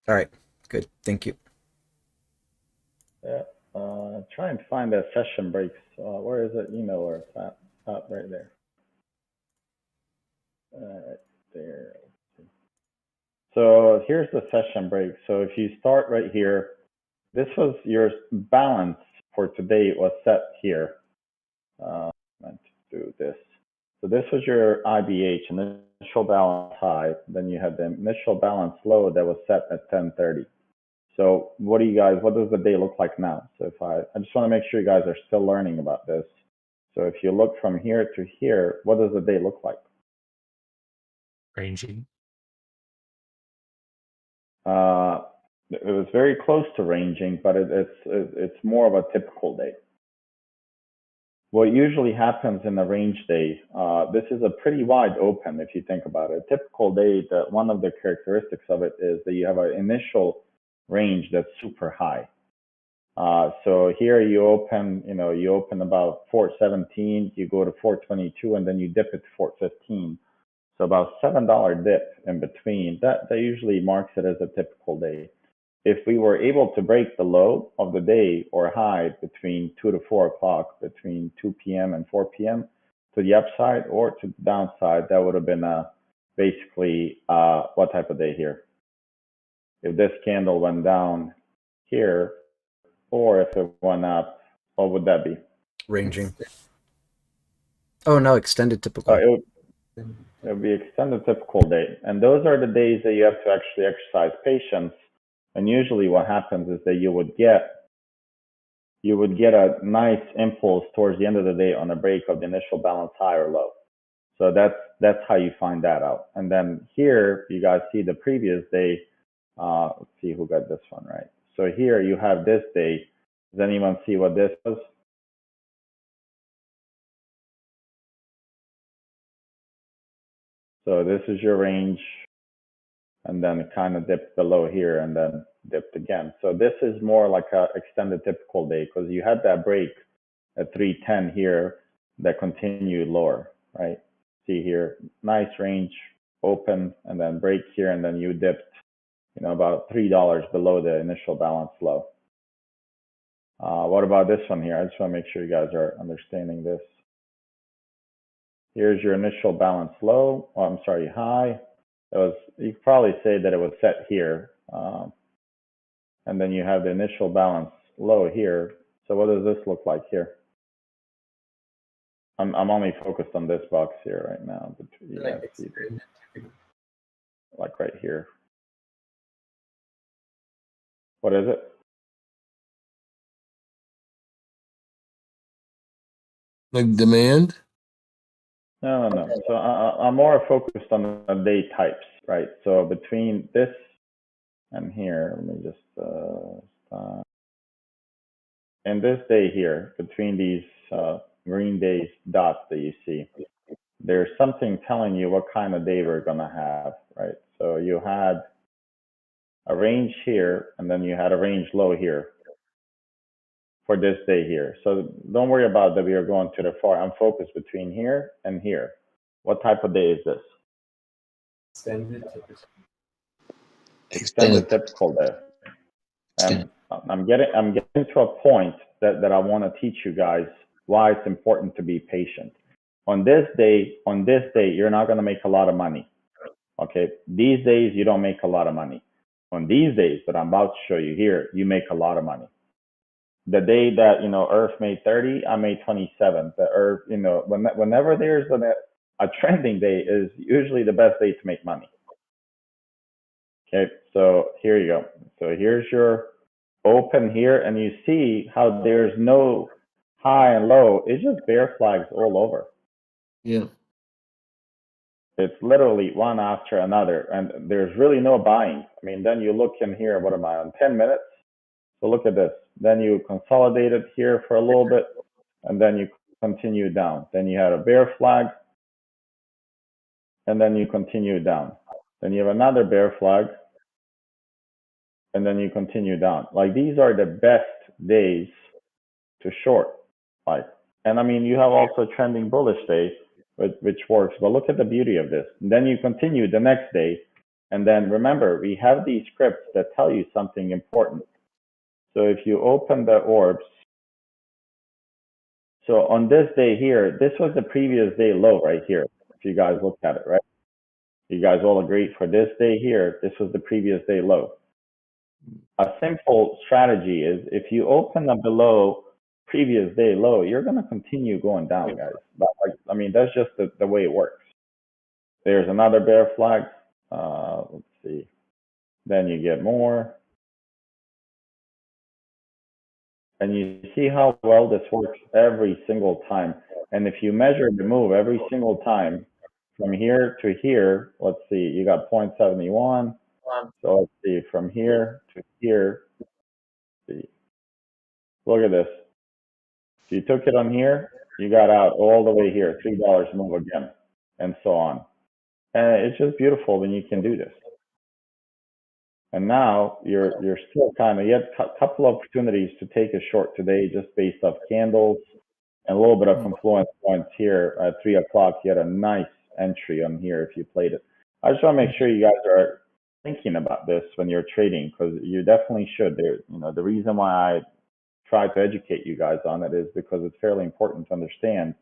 All right, good. Thank you. Yeah. Try and find that session breaks. Where is it? You know where it's at. Right there. Right there. So here's the session break. So if you start right here, this was your balance for today was set here. Meant to do this. So this was your IBH, initial balance high. Then you had the initial balance low that was set at 10:30. So what do you guys? What does the day look like now? So if I just want to make sure you guys are still learning about this. So if you look from here to here, what does the day look like? Ranging. Uh, it was very close to ranging, but it's more of a typical day. What usually happens in a range day, this is a pretty wide open if you think about it. A typical day, that one of the characteristics of it is that you have an initial range that's super high. So here you open about 417, you go to 422, and then you dip it to 415. So about $7 dip in between. That usually marks it as a typical day. If we were able to break the low of the day or high between 2 to 4 o'clock, between 2 p.m. and 4 p.m. to the upside or to the downside, that would have been basically what type of day here? If this candle went down here, or if it went up, what would that be? Ranging. Oh no, extended Uh, typical. it, would, it would be extended typical day. And those are the days that you have to actually exercise patience. And usually what happens is that you would get a nice impulse towards the end of the day on a break of the initial balance high or low. So that's how you find that out. And then here you guys see the previous day. Let's see who got this one right. So here you have this day. Does anyone see what this was? So this is your range, and then it kind of dipped below here and then dipped again. So this is more like a extended typical day because you had that break at 310 here that continued lower, right? See here, nice range, open, and then break here, and then you dipped, about $3 below the initial balance low. What about this one here? I just want to make sure you guys are understanding this. Here's your initial balance low. Oh, I'm sorry, high. You could probably say that it was set here. And then you have the initial balance low here. So what does this look like here? I'm only focused on this box here right now, but yeah, see, like right here. What is it? Like demand? No, no, no. So I'm more focused on the day types, right? So between this and here, let me just and this day here, between these green days dots that you see, there's something telling you what kind of day we're gonna have, right? So you had a range here, and then you had a range low here for this day here. So don't worry about that we are going to the far. I'm focused between here and here. What type of day is this? Extended Extended. typical day. And Extended. I'm getting to a point that I want to teach you guys why it's important to be patient. On this day, you're not going to make a lot of money. Okay, these days you don't make a lot of money. On these days that I'm about to show you here, you make a lot of money. The day that Earth made 30, I made 27. The Earth, whenever there's a trending day, is usually the best day to make money. Okay, so here you go. So here's your open here, and you see how there's no high and low. It's just bear flags all over. Yeah. It's literally one after another, and there's really no buying. I mean, then you look in here. What am I on? 10 minutes. So look at this. Then you consolidate it here for a little bit, and then you continue down. Then you had a bear flag, and then you continue down. Then you have another bear flag, and then you continue down. Like these are the best days to short. Like, and I mean, you have also trending bullish day, which works. But look at the beauty of this. And then you continue the next day, And then remember, we have these scripts that tell you something important. So if you open the orbs, so on this day here, this was the previous day low right here. If you guys look at it, right? You guys all agreed for this day here, this was the previous day low. A simple strategy is if you open up below previous day low, you're going to continue going down, guys. But like, I mean, that's just the way it works. There's another bear flag. Let's see. Then you get more. And you see how well this works every single time. And if you measure the move every single time from here to here, let's see, you got 0.71. So let's see, from here to here, see, look at this. If you took it on here, you got out all the way here, $3 move again, and so on. And it's just beautiful when you can do this. And now you're still kind of, you had a couple of opportunities to take a short today just based off candles and a little bit of confluence points here at 3 o'clock. You had a nice entry on here if you played it. I just want to make sure you guys are thinking about this when you're trading, because you definitely should. The reason why I try to educate you guys on it is because it's fairly important to understand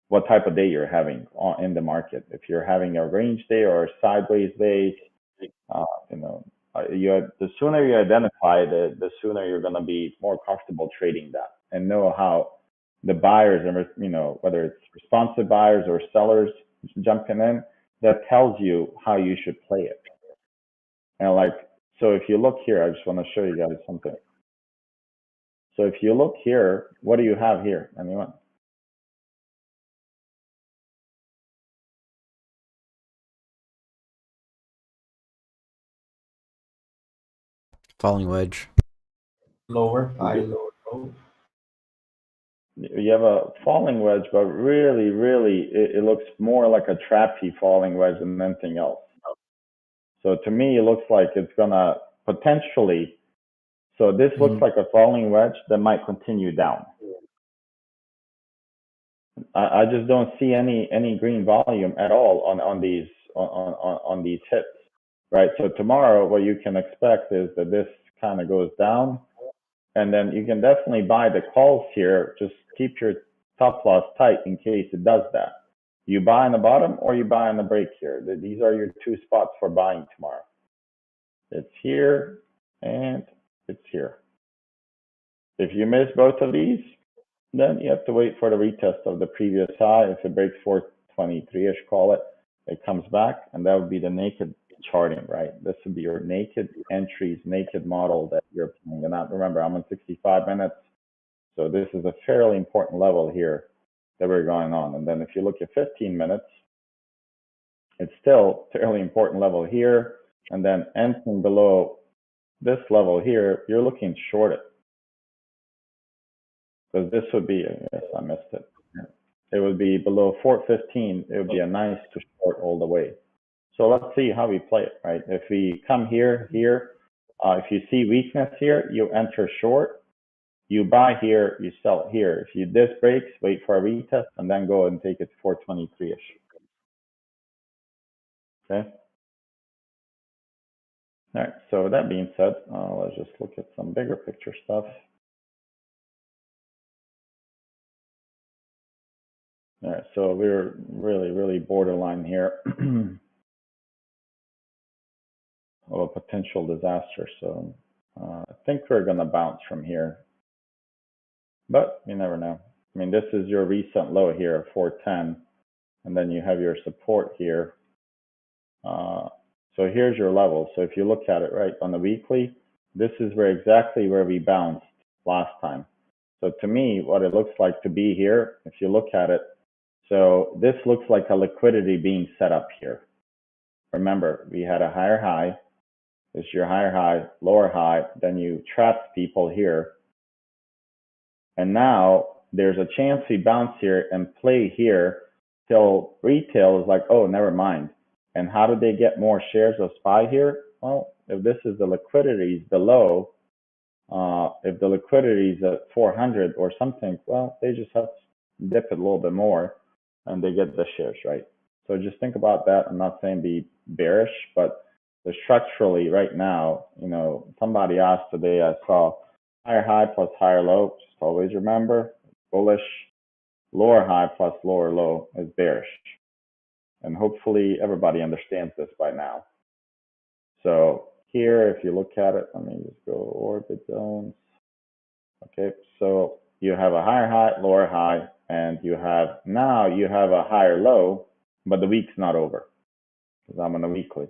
what type of day you're having in the market. If you're having a range day or a sideways day, the sooner you identify it, the sooner you're going to be more comfortable trading that and know how the buyers, and whether it's responsive buyers or sellers jumping in, that tells you how you should play it. And so if you look here, I just want to show you guys something. So if you look here, what do you have here? Anyone? Falling wedge. Lower, high, lower, low. You have a falling wedge, but really, it looks more like a trapy falling wedge than anything else. So to me, it looks like it's gonna potentially. So this looks like a falling wedge that might continue down. I just don't see any green volume at all on these hits, right? So tomorrow, what you can expect is that this kind of goes down, and then you can definitely buy the calls here. Just keep your stop loss tight in case it does that. You buy on the bottom or you buy on the break here. These are your two spots for buying tomorrow. It's here and it's here. If you miss both of these, then you have to wait for the retest of the previous high. If it breaks 423-ish, call it, it comes back, and that would be the naked charting, right? This would be your naked entries, naked model that you're playing. And remember, I'm on 65 minutes, so this is a fairly important level here that we're going on. And then if you look at 15 minutes, it's still a fairly important level here. And then anything below this level here, you're looking short it. Because this would be, yes, I missed it. It would be below 415. It would be a nice to short all the way. So let's see how we play it, right? If we come here, if you see weakness here, you enter short. You buy here, you sell it here. If this breaks, wait for a retest, and then go and take it to 423-ish. Okay? All right, so with that being said, let's just look at some bigger picture stuff. All right, so we're really borderline here of a potential disaster. So I think we're going to bounce from here, but you never know. I mean, this is your recent low here, 410, and then you have your support here. So here's your level. So if you look at it, right, on the weekly, this is exactly where we bounced last time. So to me, what it looks like to be here, if you look at it, so this looks like a liquidity being set up here. Remember, we had a higher high. This is your higher high, lower high. Then you trapped people here. And now there's a chance we bounce here and play here till retail is like, oh, never mind. And how do they get more shares of SPY here? Well, if this is the liquidities below, if the liquidity is at 400 or something, well, they just have to dip it a little bit more and they get the shares, right? So just think about that. I'm not saying be bearish, but structurally right now, you know, somebody asked today, I saw higher high plus higher low. Just always remember, bullish, lower high plus lower low is bearish. And hopefully everybody understands this by now. So here, if you look at it, let me just go orbit zones. Okay, so you have a higher high, lower high, and now you have a higher low, but the week's not over because I'm on a weekly.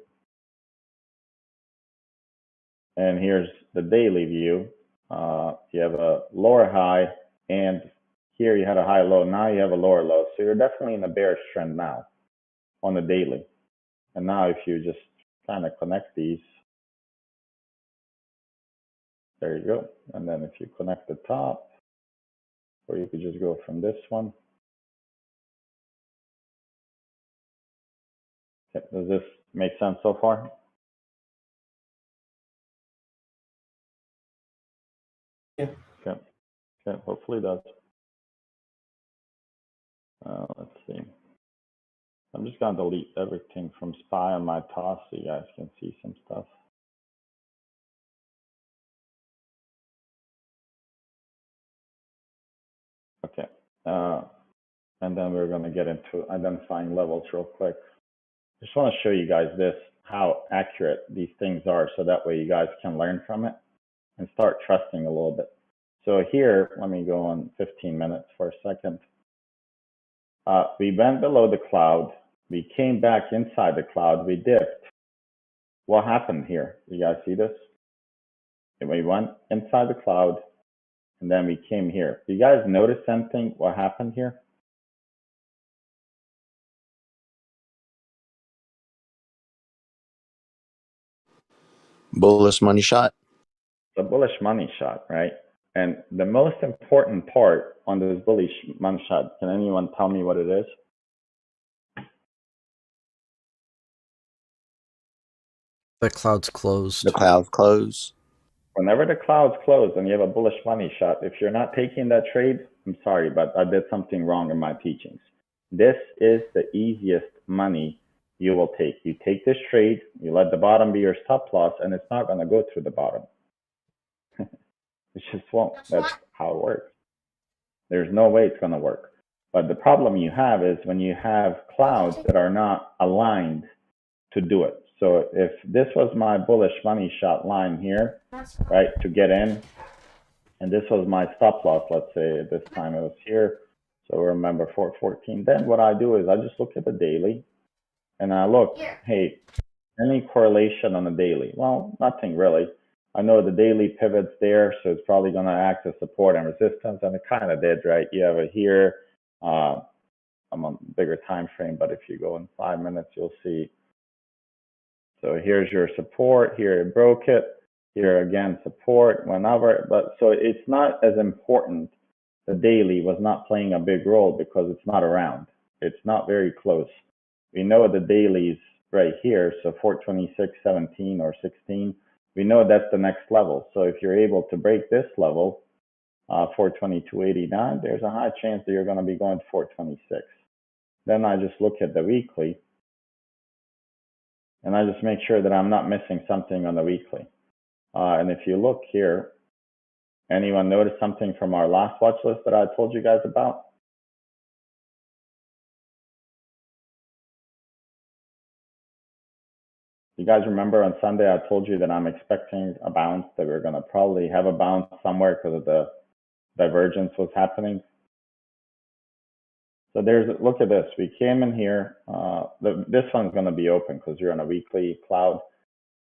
And here's the daily view. You have a lower high, and here you had a high low. Now you have a lower low. So you're definitely in a bearish trend now on the daily. And now if you just kind of connect these, there you go. And then if you connect the top, or you could just go from this one. Okay, does this make sense so far? Yeah. Okay. Okay, hopefully it does. Let's see. I'm just gonna delete everything from SPY on my toss so you guys can see some stuff. Okay. And then we're gonna get into identifying levels real quick. Just want to show you guys this, how accurate these things are, so that way you guys can learn from it and start trusting a little bit. So here, let me go on 15 minutes for a second. We went below the cloud. We came back inside the cloud. We dipped. What happened here? You guys see this? And we went inside the cloud, and then we came here. Do you guys notice something? What happened here? Bullish money shot. The bullish money shot, right? And the most important part on this bullish money shot, can anyone tell me what it is? The clouds closed. The clouds close. Whenever the clouds close and you have a bullish money shot, if you're not taking that trade, I'm sorry, but I did something wrong in my teachings. This is the easiest money you will take. You take this trade, you let the bottom be your stop loss, and it's not going to go through the bottom. It just won't. That's how it works. There's no way it's going to work. But the problem you have is when you have clouds that are not aligned to do it. So if this was my bullish money shot line here, right, to get in, and this was my stop loss, let's say at this time it was here, so remember 414, then what I do is I just look at the daily, and I look, hey, any correlation on the daily? Well, nothing really. I know the daily pivot's there, so it's probably going to act as support and resistance, and it kind of did, right? You have it here. I'm on bigger time frame, but if you go in 5 minutes, you'll see. So here's your support. Here it broke it. Here again, support, whenever. But so it's not as important. The daily was not playing a big role because it's not around. It's not very close. We know the dailies right here. So 426.17 or 16. We know that's the next level. So if you're able to break this level, 422.89, there's a high chance that you're going to be going to 426. Then I just look at the weekly, and I just make sure that I'm not missing something on the weekly. And if you look here, anyone notice something from our last watch list that I told you guys about? You guys remember on Sunday I told you that I'm expecting a bounce, that we're going to probably have a bounce somewhere because of the divergence was happening. So look at this. We came in here. This one's going to be open because you're on a weekly cloud.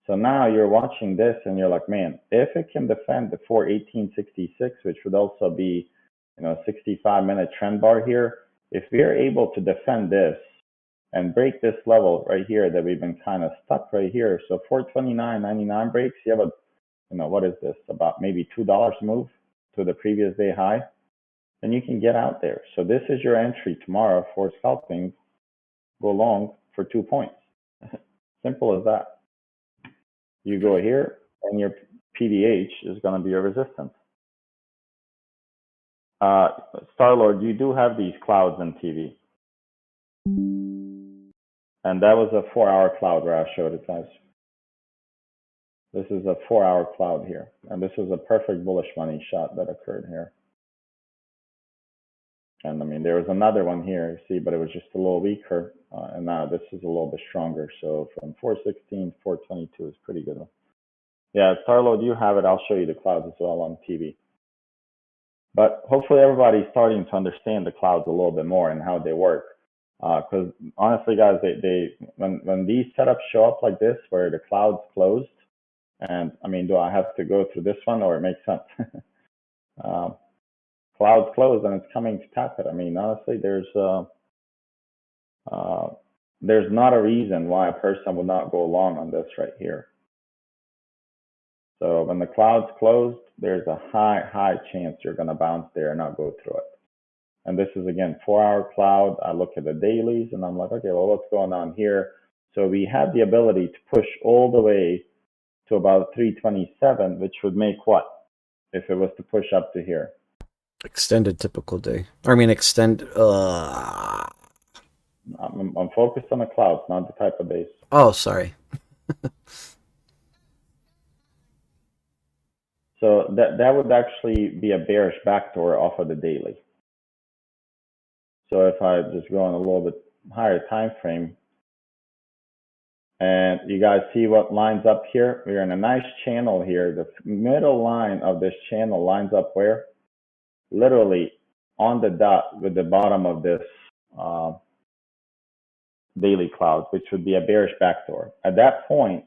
So now you're watching this and you're like, man, if it can defend the 418.66, which would also be, 65-minute trend bar here, if we're able to defend this and break this level right here that we've been kind of stuck right here. So 429.99 breaks, you have what is this? About maybe $2 move to the previous day high. And you can get out there. So this is your entry tomorrow for scalping. Go long for 2 points. Simple as that. You go here, and your PDH is going to be your resistance. Starlord, you do have these clouds on TV. And that was a 4-hour cloud where I showed it, guys. This is a 4-hour cloud here. And this is a perfect bullish money shot that occurred here. And I mean, there was another one here, you see, but it was just a little weaker. And now this is a little bit stronger. So from 416 to 422 is pretty good. Yeah, Tarlo, do you have it? I'll show you the clouds as well on TV. But hopefully everybody's starting to understand the clouds a little bit more and how they work. Because honestly, guys, when these setups show up like this, where the cloud's closed, and I mean, do I have to go through this one or it makes sense? Cloud's closed and it's coming to tap it. I mean, honestly, there's not a reason why a person would not go long on this right here. So when the cloud's closed, there's a high chance you're going to bounce there and not go through it. And this is, again, 4-hour cloud. I look at the dailies and I'm like, okay, well, what's going on here? So we have the ability to push all the way to about 327, which would make what if it was to push up to here? Extended typical day. I mean, extend. I'm focused on the clouds, not the type of days. Oh, sorry. So that would actually be a bearish backdoor off of the daily. So if I just go on a little bit higher time frame, and you guys see what lines up here? We're in a nice channel here. The middle line of this channel lines up where? Literally on the dot with the bottom of this daily cloud, which would be a bearish backdoor. At that point,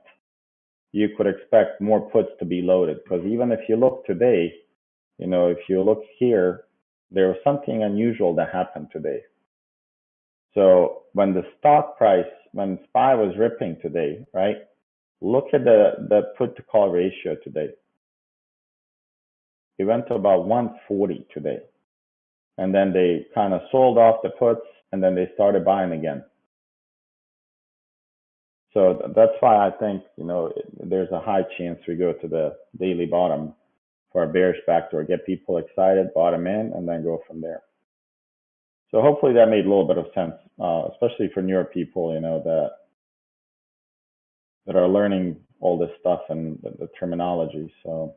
you could expect more puts to be loaded, because even if you look today, you know, if you look here, there was something unusual that happened today. So when the stock price, when SPY was ripping today, right? Look at the put to call ratio today. It went to about 140 today. And then they kind of sold off the puts and then they started buying again. So that's why I think, you know, there's a high chance we go to the daily bottom for a bearish backdoor, get people excited, bottom in, and then go from there. So hopefully that made a little bit of sense, especially for newer people, you know, that are learning all this stuff and the terminology. So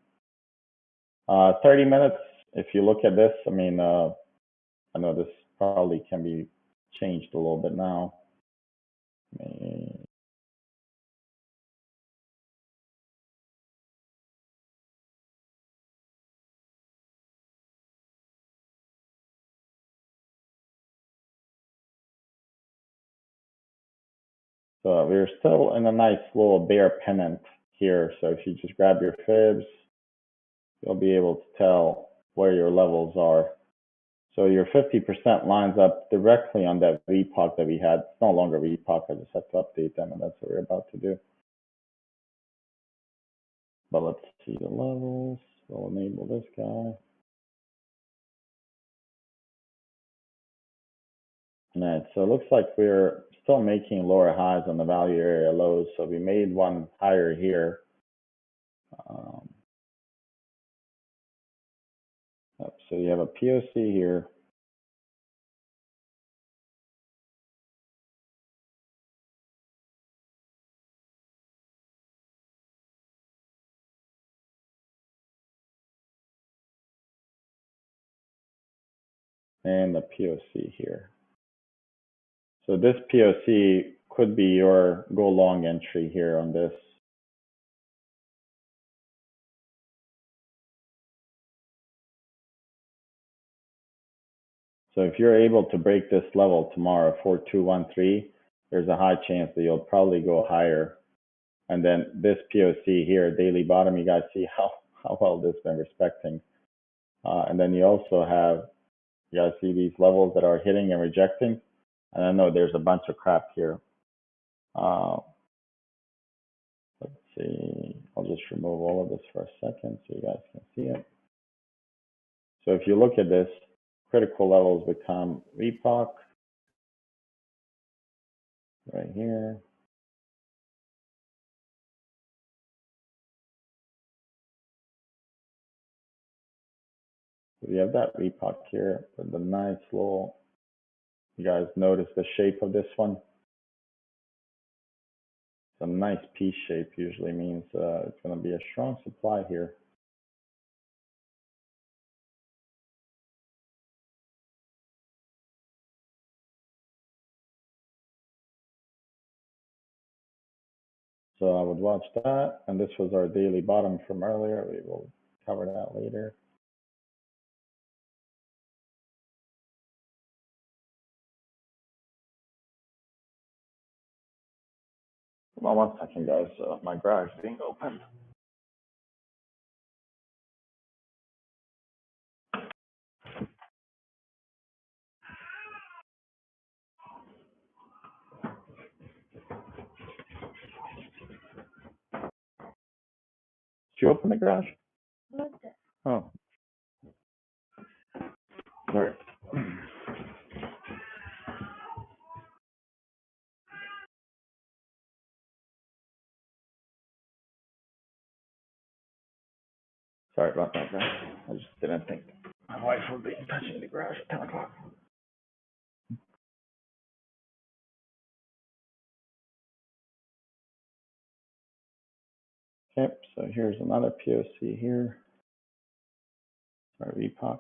30 minutes, if you look at this, I mean, I know this probably can be changed a little bit now. So we're still in a nice little bear pennant here. So if you just grab your fibs, you'll be able to tell where your levels are. So your 50% lines up directly on that VPOC that we had. It's no longer VPOC. I just have to update them, and that's what we're about to do. But let's see the levels. We'll enable this guy. All right, so it looks like we're still making lower highs on the value area lows. So we made one higher here. So you have a POC here. And the POC here. So this POC could be your go long entry here on this. So if you're able to break this level tomorrow, 4213, there's a high chance that you'll probably go higher. And then this POC here, daily bottom, you guys see how well this has been respecting. And then you also have, you guys see these levels that are hitting and rejecting. And I know there's a bunch of crap here. Let's see, I'll just remove all of this for a second so you guys can see it. So if you look at this, critical levels become VPOC right here. So we have that VPOC here with the nice little, you guys notice the shape of this one? It's a nice P shape, usually means it's going to a strong supply here. So I would watch that, and this was our daily bottom from earlier. We will cover that later. Come on, 1 second, guys. My garage is being opened. Did you open the garage? Oh. Sorry. Sorry about that, guys. I just didn't think my wife would be touching the garage at 10 o'clock. Okay, so here's another POC here. Our VPOC.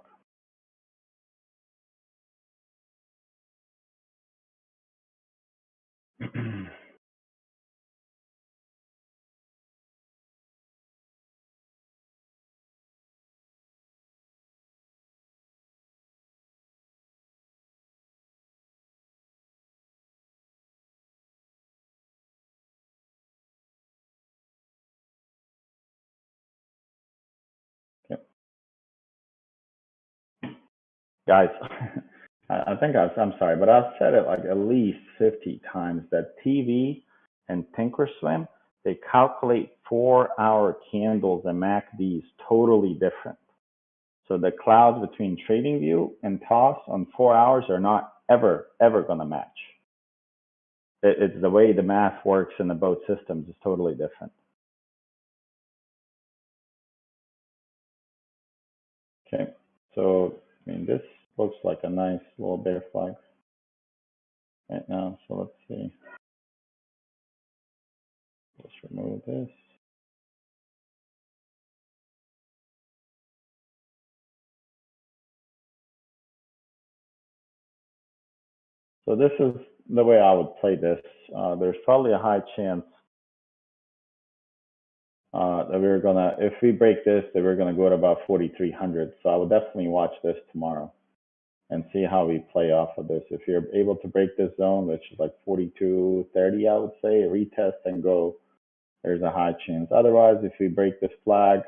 Okay. Guys, I think I'm sorry, but I've said it like at least 50 times that TV and ThinkOrSwim, they calculate 4-hour candles and MACDs totally different. So the clouds between TradingView and TOS on 4 hours are not ever going to match. It's the way the math works in the both systems is totally different. Okay, so I mean, this looks like a nice little bear flag right now. So let's see. Let's remove this. So this is the way I would play this. There's probably a high chance that we're gonna, if we break this, that we're gonna go to about 4,300. So I would definitely watch this tomorrow and see how we play off of this. If you're able to break this zone, which is like 42.30, I would say, retest and go, there's a high chance. Otherwise, if we break this flag,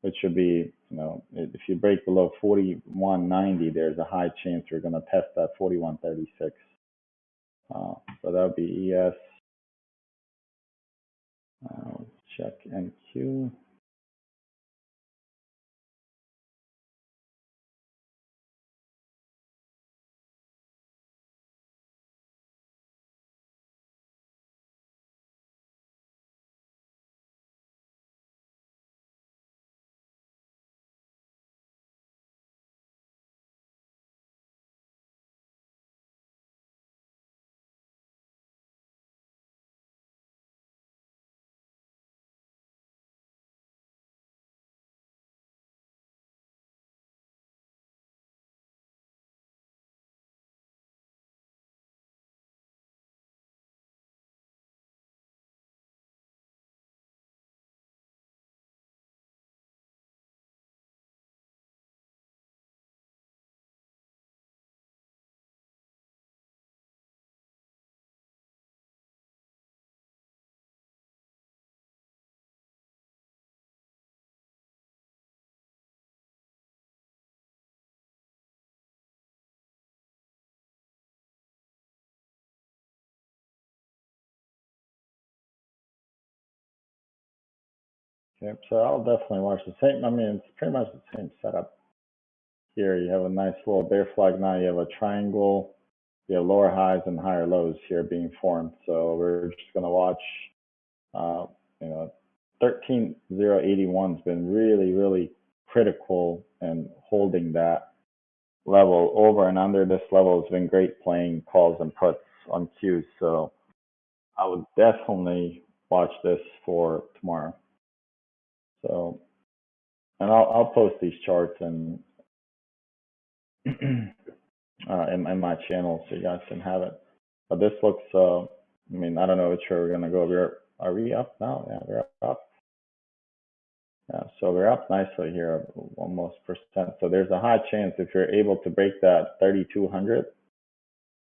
which should be, you know, if you break below 41.90, there's a high chance you're going to test that 41.36. So that would be ES. Check NQ. Okay, so I'll definitely watch the same. I mean, it's pretty much the same setup. Here you have a nice little bear flag. Now you have a triangle. You have lower highs and higher lows here being formed. So we're just going to watch, you know, 13,081 has been really critical in holding that level. Over and under this level has been great playing calls and puts on Qs. So I would definitely watch this for tomorrow. And I'll post these charts and in my channel so you guys can have it. But this looks, I mean, I don't know which way we're gonna go. Are we up now? Yeah, we're up. Yeah, so we're up nicely here, almost percent. So there's a high chance if you're able to break that 3,200, it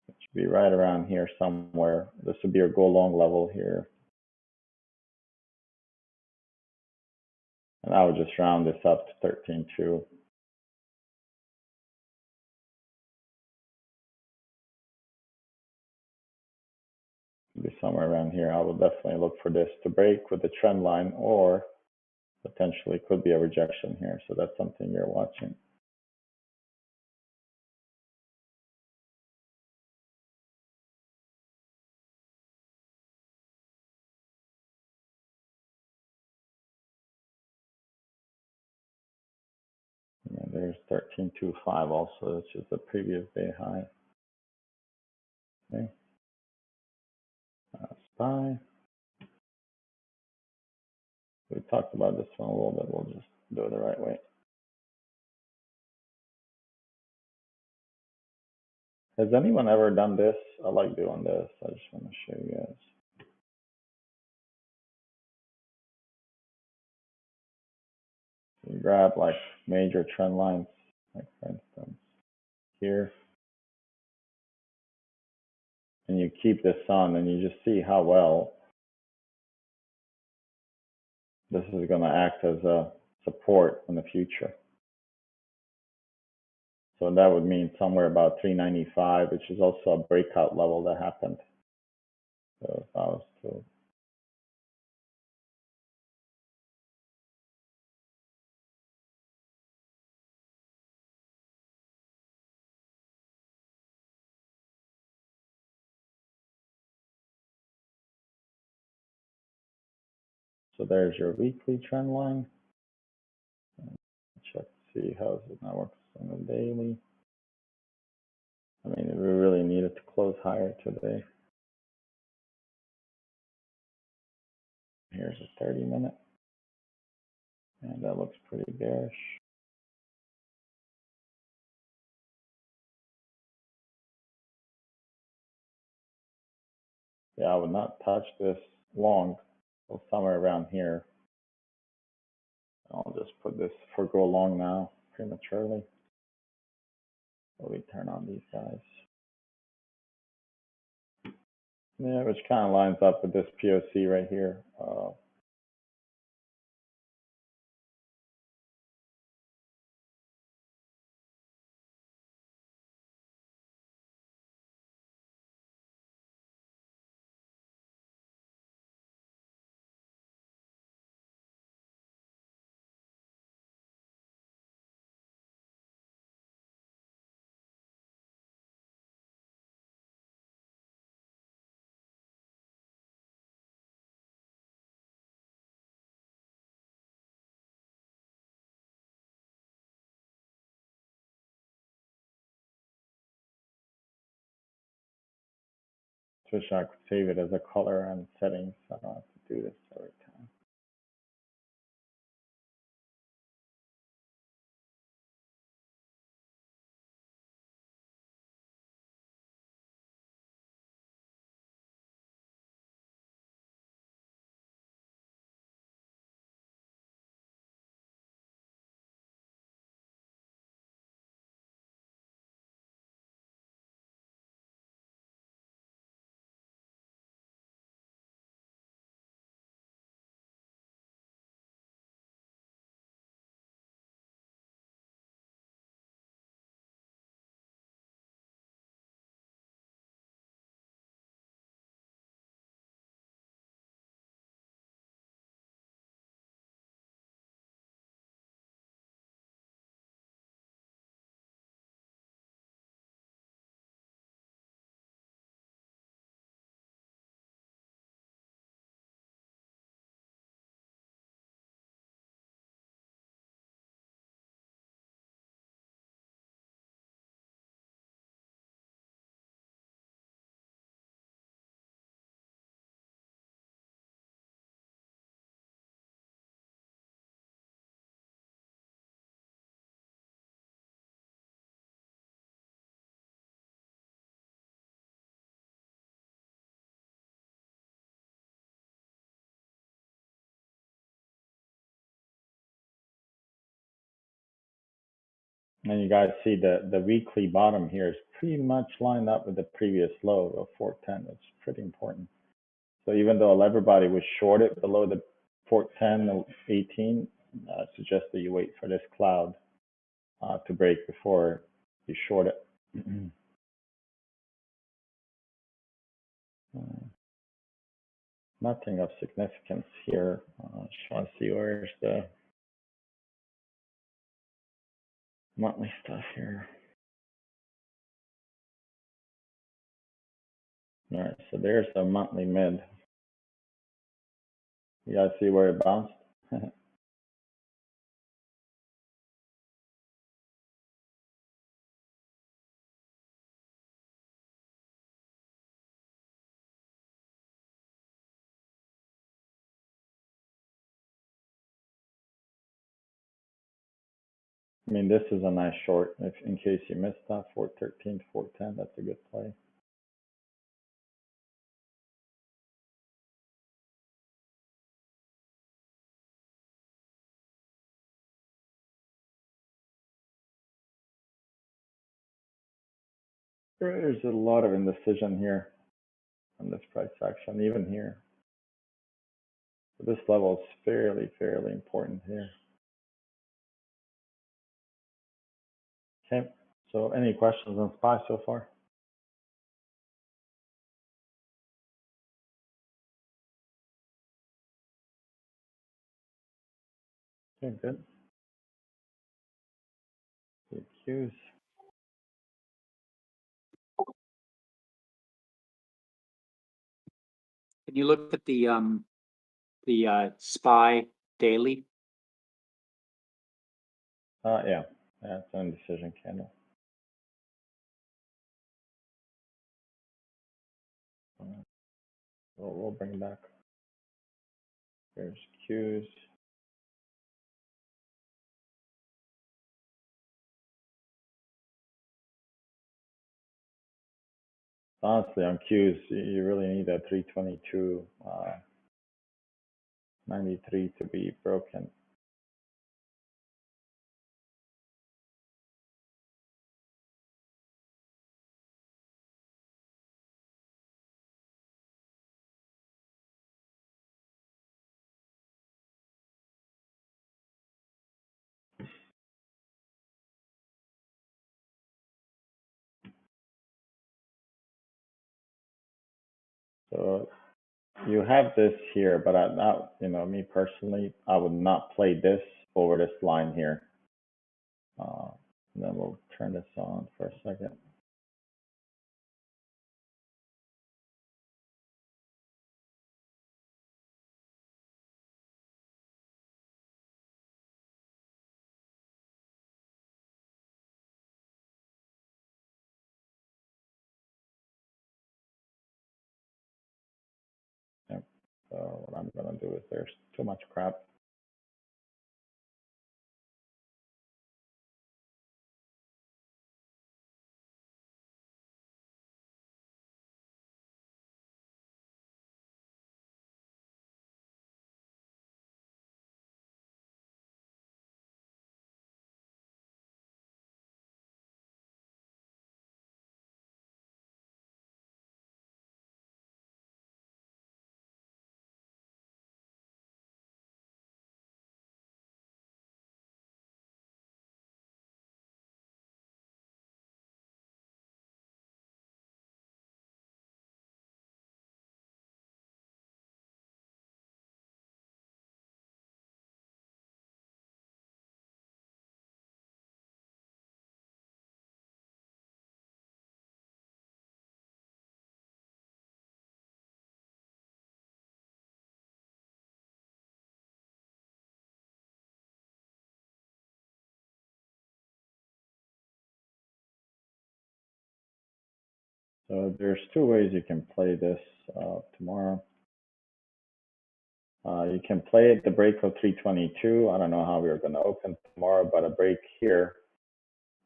should be right around here somewhere. This would be your go long level here. And I would just round this up to 13.2. Be somewhere around here. I will definitely look for this to break with the trend line, or potentially could be a rejection here. So that's something you're watching. Yeah, there's 13.25 also, which is the previous day high. Okay. SPY. We talked about this one a little bit. We'll just do it the right way. Has anyone ever done this? I like doing this. I just want to show you guys. You grab like major trend lines, like for instance here, and you keep this on, and you just see how well this is going to act as a support in the future. So that would mean somewhere about 395, which is also a breakout level that happened. So if I was to so there's your weekly trend line. Check to see how it now works on the daily. I mean, we really needed to close higher today. Here's a 30-minute, and that looks pretty bearish. Yeah, I would not touch this long, so somewhere around here. I'll just put this for go long now prematurely. So we turn on these guys. Yeah, which kind of lines up with this POC right here. Wish I could save it as a color and settings. I don't have to do this every time. And you guys see the weekly bottom here is pretty much lined up with the previous low of 410. It's pretty important. So even though everybody was shorted below the 410, 18, I suggest that you wait for this cloud to break before you short it. Nothing of significance here. Just want to see where's the monthly stuff here. All right, so there's the monthly mid. You guys see where it bounced? I mean, this is a nice short. If in case you missed that, 413 to 410, that's a good play. There's a lot of indecision here on this price action, even here. So this level is fairly important here. Okay, so any questions on SPY so far? Okay, good. Good cues. Can you look at the SPY daily? Yeah, it's an indecision candle. We'll bring it back. There's cues. Honestly, on cues, you really need that 322, 93 to be broken. So you have this here, but me personally, I would not play this over this line here. And then we'll turn this on for a second. Yep. So what I'm gonna do is there's too much crap. So there's two ways you can play this tomorrow. You can play at the break of 322. I don't know how we're going to open tomorrow, but a break here,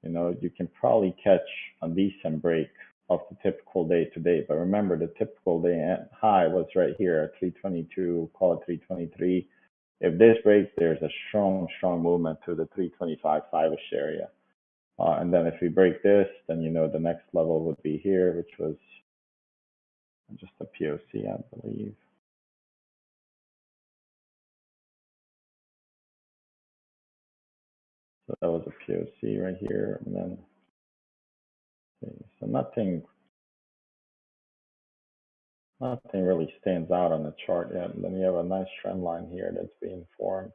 you can probably catch a decent break of the typical day today. But remember, the typical day high was right here at 322, call it 323. If this breaks, there's a strong movement to the 325 5-ish area. And then if we break this, then you know the next level would be here, which was just a POC, I believe. So that was a POC right here, and then so nothing really stands out on the chart yet. And then you have a nice trend line here that's being formed,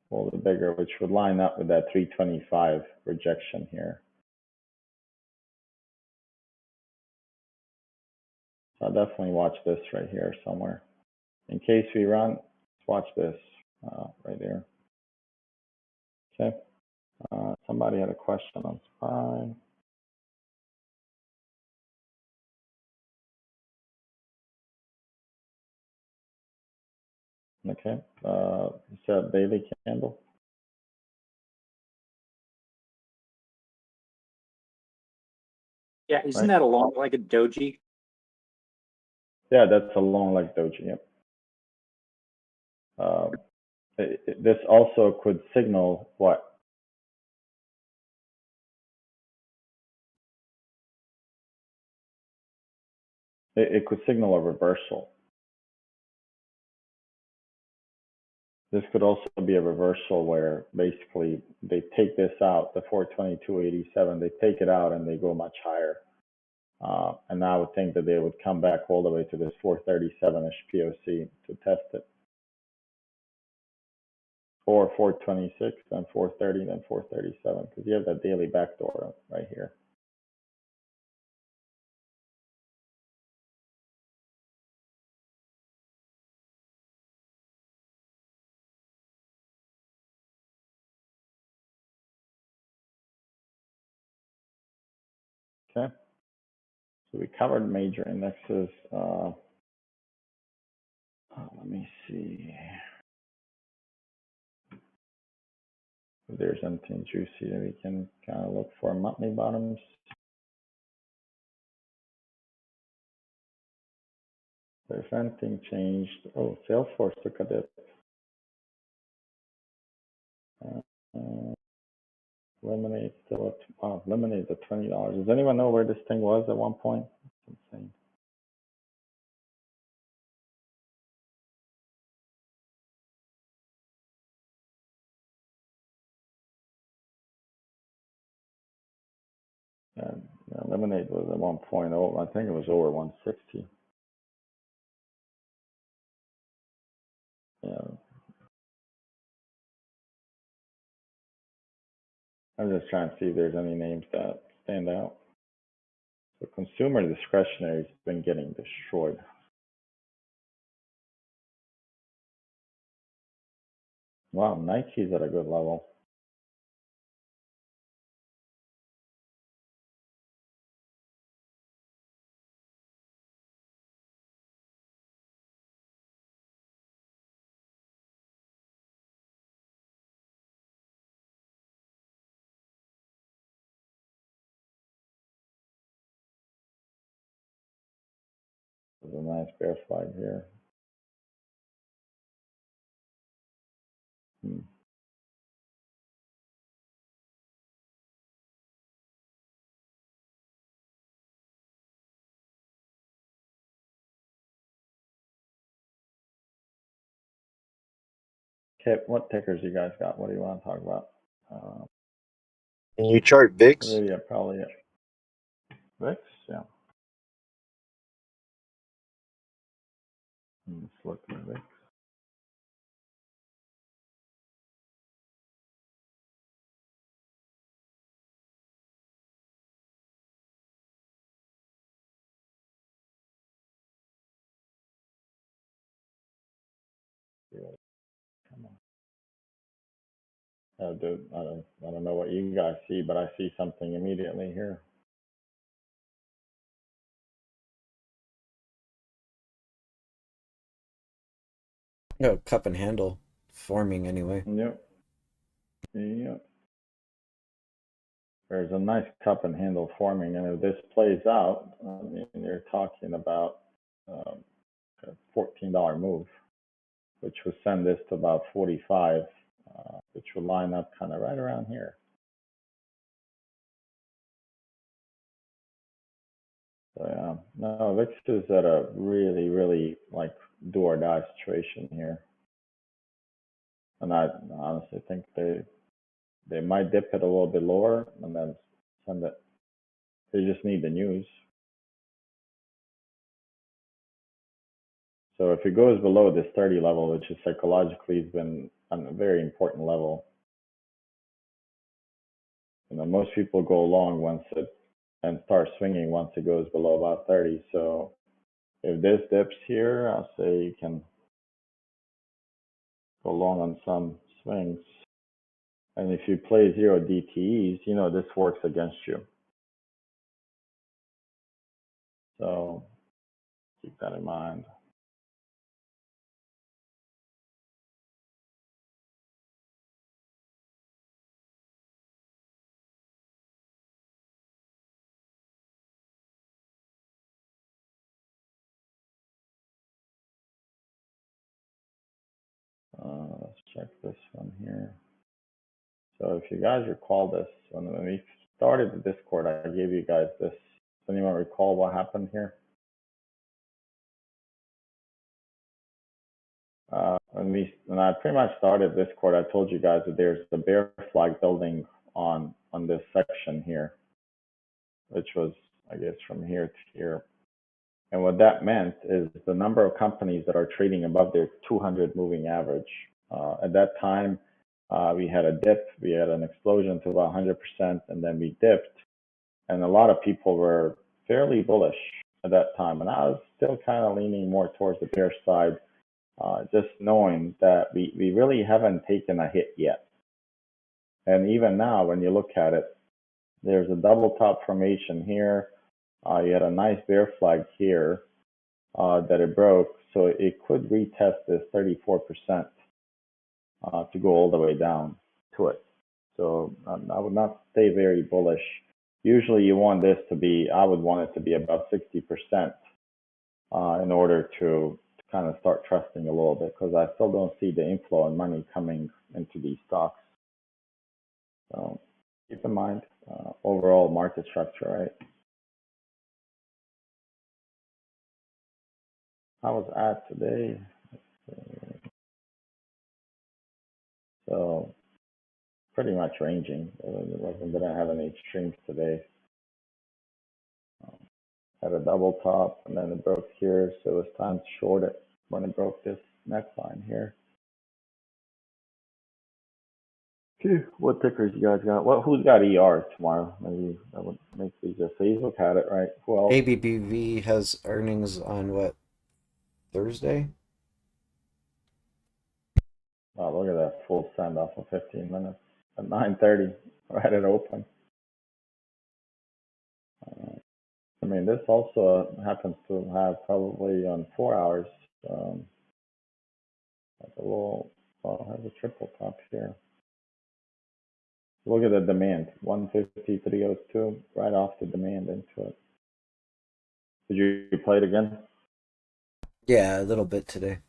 a little bit bigger, which would line up with that 325 rejection here. So I'll definitely watch this right here somewhere. In case we run, let's watch this right there. Okay. Somebody had a question on SPY. Okay. It's a daily candle. Yeah, isn't Right. that along like a doji? Yeah, that's a long like doji. Yep. This also could signal what? It could signal a reversal. This could also be a reversal where basically they take this out, the 422.87, they take it out and they go much higher. And I would think that they would come back all the way to this 437-ish POC to test it. Or 426, then 430, then 437, because you have that daily backdoor right here. Okay. So we covered major indexes. Let me see if there's anything juicy that we can kind of look for. Monthly bottoms. If anything changed, oh, Salesforce took a dip. Lemonade still at, wow, Lemonade at $20. Does anyone know where this thing was at one point? It's insane. Yeah, Lemonade was at 1.0. I think it was over 160. Yeah. I'm just trying to see if there's any names that stand out. So consumer discretionary has been getting destroyed. Wow, Nike's at a good level. There's a nice bear flag here. Okay, what tickers you guys got? What do you want to talk about? Can you chart VIX? Yeah, probably it. VIX, yeah. Let's look at VIX. Come on. Dude, I don't know what you guys see, but I see something immediately here. No, cup and handle forming anyway. Yep. Yep. There's a nice cup and handle forming, and if this plays out, I mean, you're talking about a $14 move, which would send this to about 45, which would line up kind of right around here. So yeah, no, VIX is at a really like do or die situation here. And I honestly think they might dip it a little bit lower and then send it. They just need the news. So if it goes below this 30 level, which is psychologically has been a very important level, you know, most people go long once it and start swinging once it goes below about 30. So if this dips here, I'll say you can go long on some swings. And if you play zero DTEs, you know, this works against you. So keep that in mind. Let's check this one here. So if you guys recall this, when we started the Discord, I gave you guys this. Does anyone recall what happened here? When I pretty much started Discord, I told you guys that there's the bear flag building on this section here, which was, I guess, from here to here. And what that meant is the number of companies that are trading above their 200 moving average. At that time, we had a dip, we had an explosion to about 100%, and then we dipped. And a lot of people were fairly bullish at that time. And I was still kind of leaning more towards the bear side, just knowing that we really haven't taken a hit yet. And even now, when you look at it, there's a double top formation here. You had a nice bear flag here that it broke. So it could retest this 34% to go all the way down to it. So I would not stay very bullish. Usually you want this to be, I would want it to be about 60% in order to kind of start trusting a little bit, because I still don't see the inflow and money coming into these stocks. So keep in mind overall market structure, right? I was at today. So pretty much ranging. Didn't have any extremes today. Had a double top and then it broke here, so it was time to short it when it broke this neckline here. Okay, what tickers you guys got? Well, who's got ER tomorrow? Maybe that would make it easier. Facebook had it, right? Who else? ABBV has earnings on what, Thursday? Wow, look at that full send off of 15 minutes at 9:30, right at open. I mean, this also happens to have probably on 4 hours, like a little, well, it has a triple top here. Look at the demand, 153.02, right off the demand into it. Did you play it again? Yeah, a little bit today.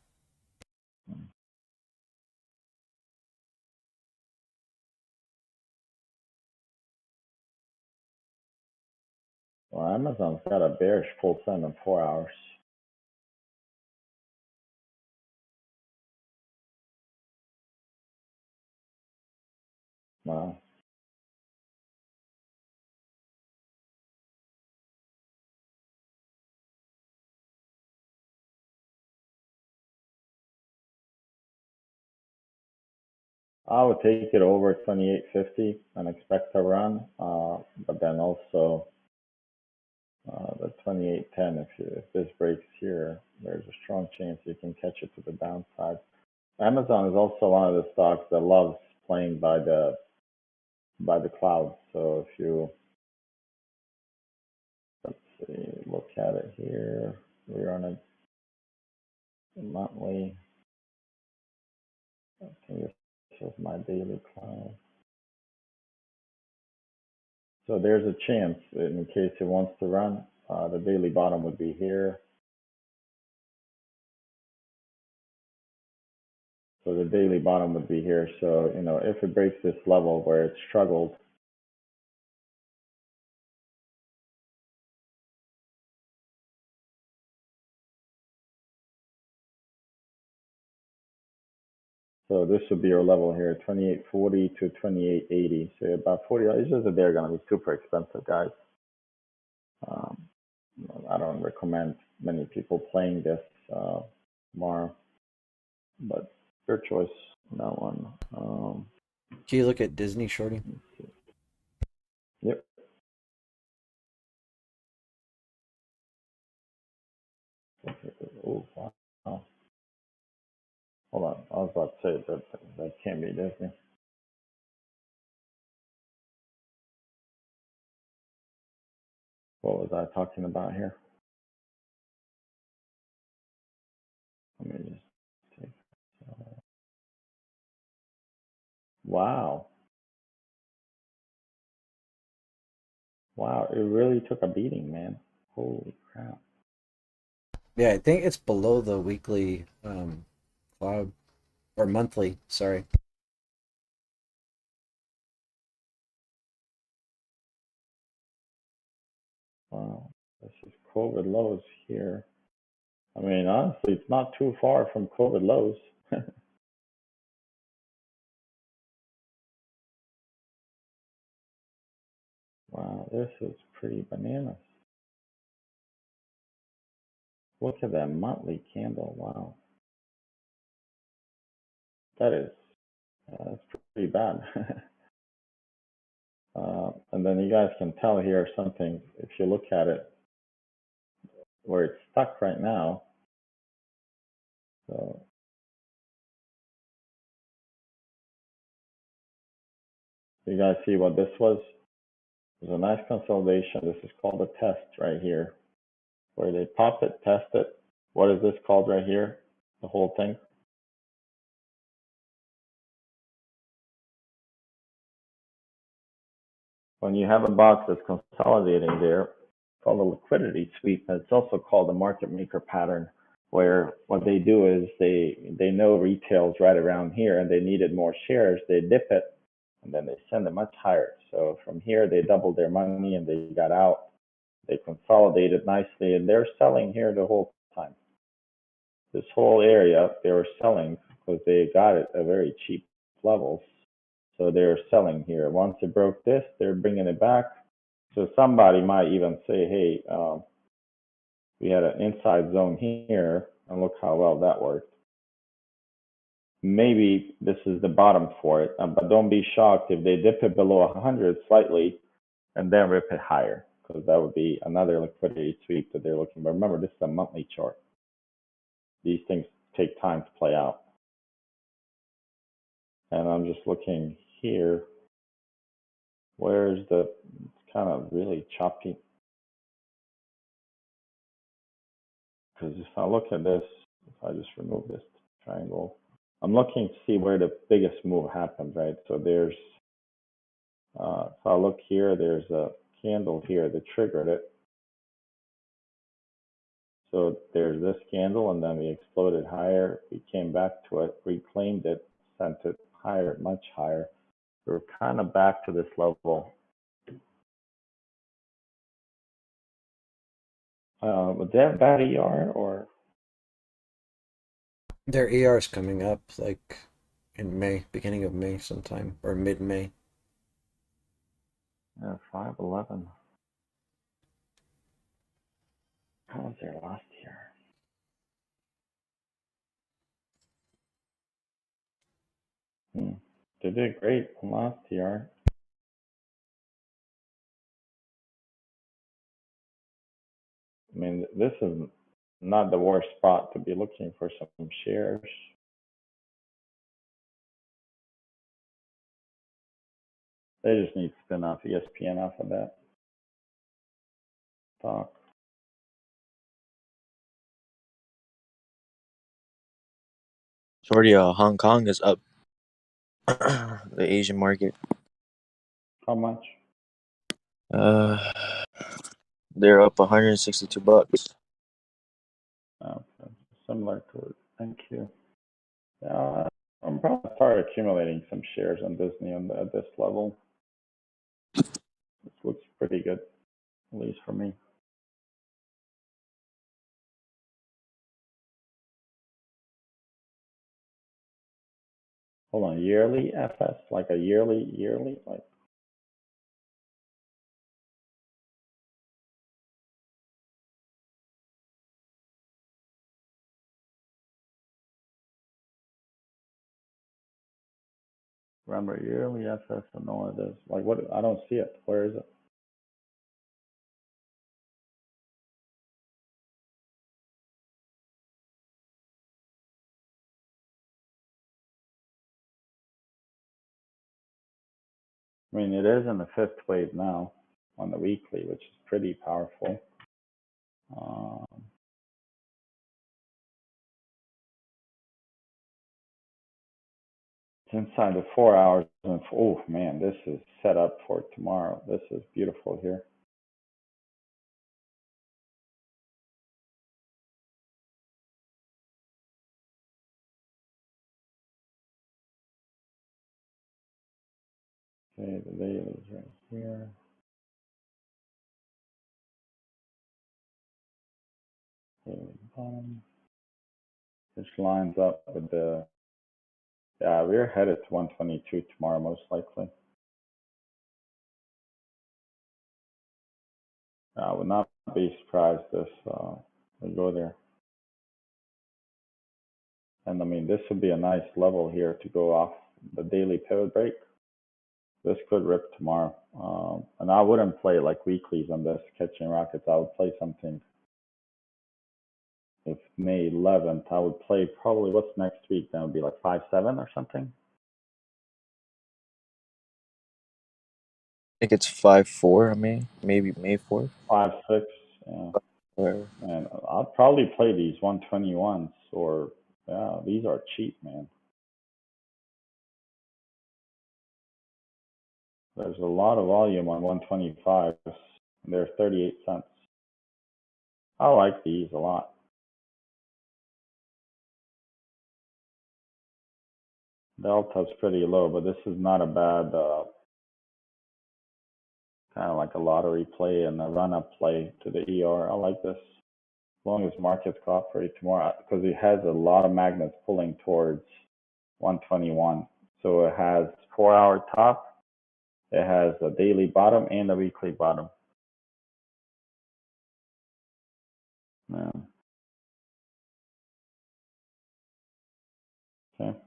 Well, Amazon's got a bearish full send in 4 hours. Wow. I would take it over 28.50 and expect to run, but then also the 28.10. If this breaks here, there's a strong chance you can catch it to the downside. Amazon is also one of the stocks that loves playing by the cloud. So if you, let's see, look at it here, we're on a monthly. I think this is my daily cloud. So there's a chance in case it wants to run. The daily bottom would be here. So the daily bottom would be here. So, you know, if it breaks this level where it struggled, So this would be your level here, 28.40 to 28.80. So about $40. It's just that they're going to be super expensive, guys. I don't recommend many people playing this tomorrow, but your choice on that one. Can you look at Disney, Shorty? Yep. Oh, wow. Hold on. I was about to say that can't be Disney. What was I talking about here? Let me just take. Wow. Wow, it really took a beating, man. Holy crap. Yeah, I think it's below the weekly cloud or monthly. Sorry. Wow. This is COVID lows here. I mean, honestly, it's not too far from COVID lows. Wow, this is pretty bananas. Look at that monthly candle. Wow. That's pretty bad. And then you guys can tell here something if you look at it where it's stuck right now. So you guys see what this was? There's a nice consolidation. This is called a test right here, where they pop it, test it. What is this called right here? The whole thing. When you have a box that's consolidating there, it's called a liquidity sweep. It's also called a market maker pattern, where what they do is they know retail's right around here and they needed more shares. They dip it and then they send it much higher. So from here, they doubled their money and they got out. They consolidated nicely and they're selling here the whole time. This whole area, they were selling because they got it at very cheap levels. So they're selling here. Once it broke this, they're bringing it back. So somebody might even say, hey, we had an inside zone here, and look how well that worked. Maybe this is the bottom for it, but don't be shocked if they dip it below 100 slightly and then rip it higher, because that would be another liquidity sweep that they're looking. But remember, this is a monthly chart. These things take time to play out. And I'm just looking here. Where's the, it's kind of really choppy. Because if I look at this, if I just remove this triangle, I'm looking to see where the biggest move happened, right? So there's, if I look here, there's a candle here that triggered it. So there's this candle, and then we exploded higher. We came back to it, reclaimed it, sent it higher, much higher. We're kind of back to this level. Would they have bad ER or? Their ER is coming up like in May, beginning of May sometime, or mid-May. Yeah, 511. How was their last year? They did great last year. I mean, this is not the worst spot to be looking for some shares. They just need to spin off ESPN off of that stock. Shorty, Hong Kong is up. The Asian market. How much? They're up $162. Okay. Similar to it. Thank you. Yeah, I'm probably start accumulating some shares on Disney at this level. This looks pretty good, at least for me. Hold on, yearly FS, like a yearly, like. Remember, yearly FS, I know what it is. Like, what? I don't see it. Where is it? I mean, it is in the 5th wave now on the weekly, which is pretty powerful. It's inside the 4 hours. And oh man, this is set up for tomorrow. This is beautiful here. Okay, the daily is right here. Daily bottom. Which lines up with the, yeah, we're headed to 122 tomorrow, most likely. I would not be surprised if we go there. And I mean, this would be a nice level here to go off the daily pivot break. This could rip tomorrow. And I wouldn't play like weeklies on this catching rockets. I would play something. If May 11th, I would play probably what's next week? That would be like 5-7 or something. I think it's 5-4. I mean, maybe May 4th. 5-6. Yeah. Whatever. And I'll probably play these 121s or yeah, these are cheap, man. There's a lot of volume on 125s. They're 38 cents. I like these a lot. Delta's pretty low, but this is not a bad kind of like a lottery play and a run-up play to the ER. I like this as long as markets cooperate tomorrow because it has a lot of magnets pulling towards 121. So it has 4-hour top, it has a daily bottom and a weekly bottom. Yeah. Okay.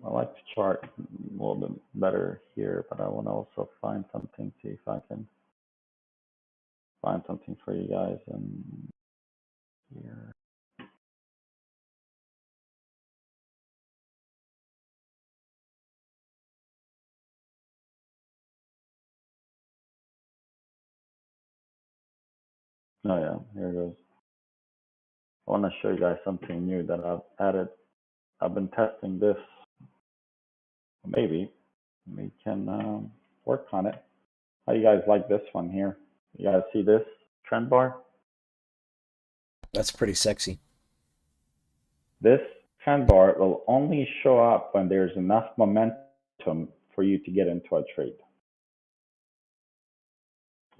I like the chart a little bit better here, but I want to also find something, see if I can find something for you guys in here. Oh yeah, here it goes. I want to show you guys something new that I've added. I've been testing this. Maybe we can work on it. How do you guys like this one here? You guys see this trend bar? That's pretty sexy. This trend bar will only show up when there's enough momentum for you to get into a trade.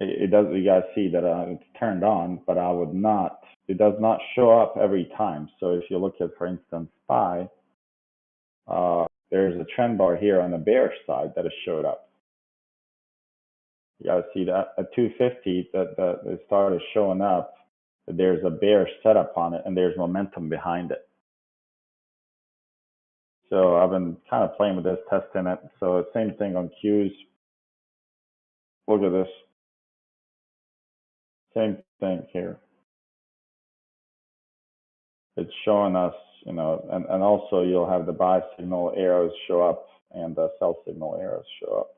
It does. You guys see that it's turned on, but I would not. It does not show up every time. So if you look at, for instance, SPY, there's a trend bar here on the bearish side that has showed up. You guys see that at 250 that it started showing up. That there's a bearish setup on it, and there's momentum behind it. So I've been kind of playing with this, testing it. So same thing on Qs. Look at this. Same thing here. It's showing us, you know, and also you'll have the buy signal arrows show up and the sell signal arrows show up.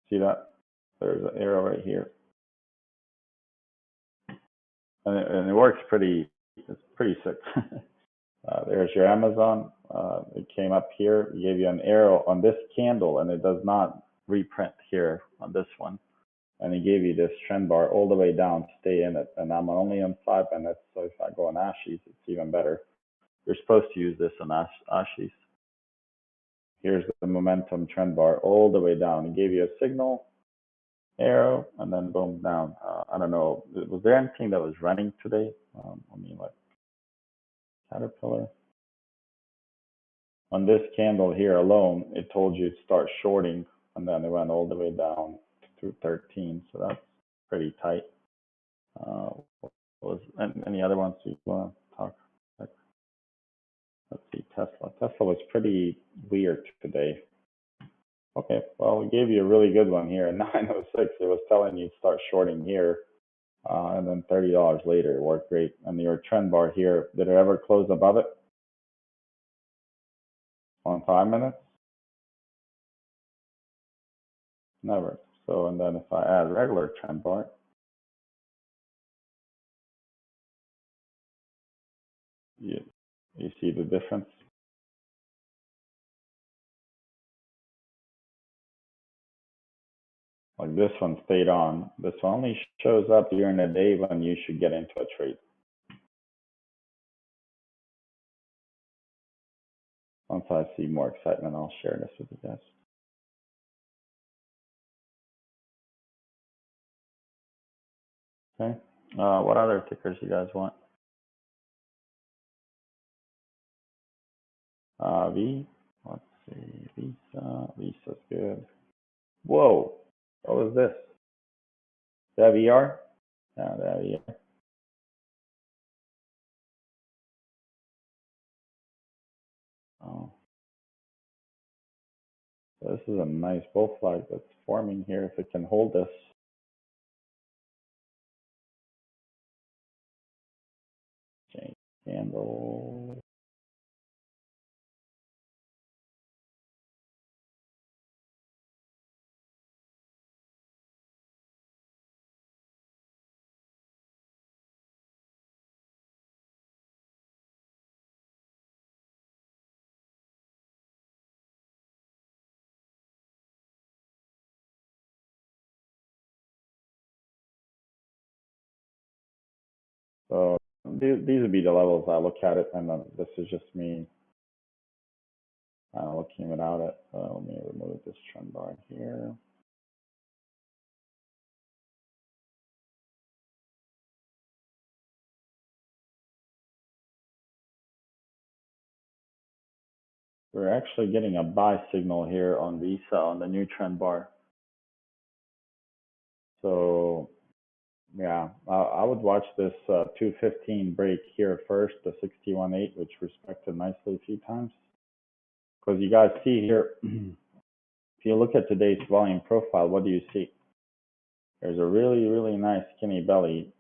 See that? There's an arrow right here. And it works it's pretty sick. There's your Amazon. It came up here, it gave you an arrow on this candle, and it does not reprint here on this one. And it gave you this trend bar all the way down to stay in it. And I'm only on 5 minutes, so if I go on Ashies, it's even better. You're supposed to use this on Ashies. Here's the momentum trend bar all the way down. It gave you a signal, arrow, and then boom, down. I don't know. Was there anything that was running today? I mean, like, Caterpillar. On this candle here alone, it told you to start shorting, and then it went all the way down to 13. So that's pretty tight. What was any other ones you want to talk about? Let's see, Tesla. Tesla was pretty weird today. Okay, well, we gave you a really good one here at 906. It was telling you to start shorting here, and then $30 later, it worked great. And your trend bar here, did it ever close above it on 5 minutes? Never. So, and then if I add regular trend bar, you see the difference? Like this one stayed on. This one only shows up during the day when you should get into a trade. Once I see more excitement, I'll share this with you guys. Okay. What other tickers you guys want? V. Let's see. Visa. Visa's good. Whoa. What was this? Is that VR? Yeah, that VR. Oh. So this is a nice bull flag that's forming here if it can hold this. Change candle. So these would be the levels I look at it, and then this is just me looking without it. Let me remove this trend bar here. We're actually getting a buy signal here on Visa on the new trend bar. So yeah, I would watch this 215 break here first, the 61.8, which respected nicely a few times. Because you guys see here, if you look at today's volume profile, what do you see? There's a really, really nice skinny belly,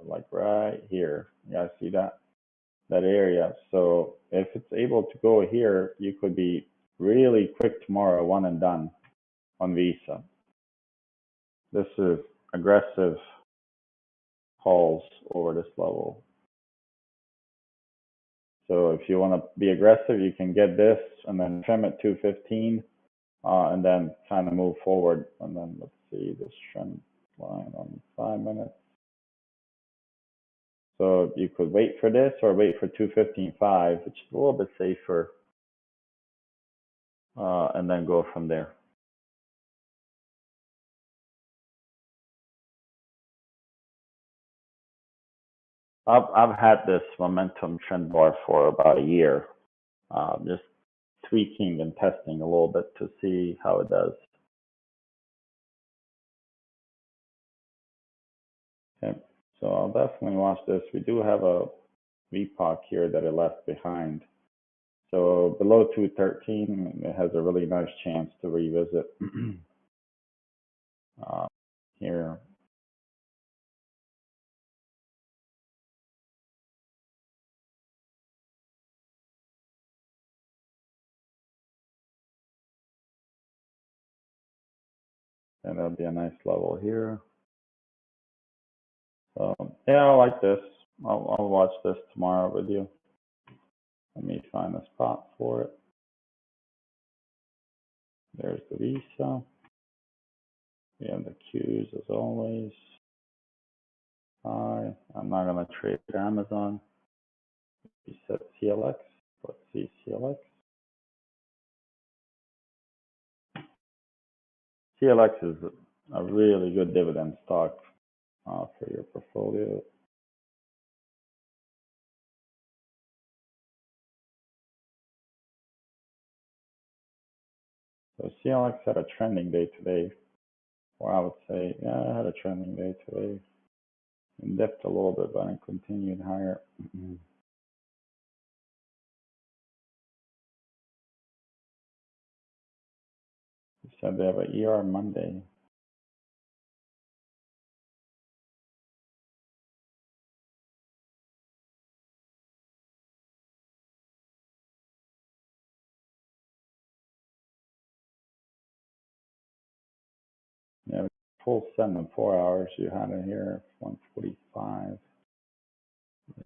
like right here. You guys see that? That area. So if it's able to go here, you could be really quick tomorrow, one and done on Visa. This is aggressive calls over this level. So if you want to be aggressive, you can get this and then trim at 215, and then kind of move forward. And then let's see this trend line on 5 minutes. So you could wait for this or wait for 215.5, which is a little bit safer, and then go from there. I've had this momentum trend bar for about a year, just tweaking and testing a little bit to see how it does. Okay, so I'll definitely watch this. We do have a VPOC here that it left behind. So below 213, it has a really nice chance to revisit here. And that'll be a nice level here. So yeah, I like this. I'll watch this tomorrow with you. Let me find a spot for it. There's the Visa. We have the Qs as always. I'm not gonna trade Amazon. We set CLX. Let's see CLX. CLX is a really good dividend stock for your portfolio. So CLX had a trending day today, or I would say, yeah, I had a trending day today. It dipped a little bit, but it continued higher. You said they have an ER Monday. Yeah, full send in 4 hours. You had it here, 145.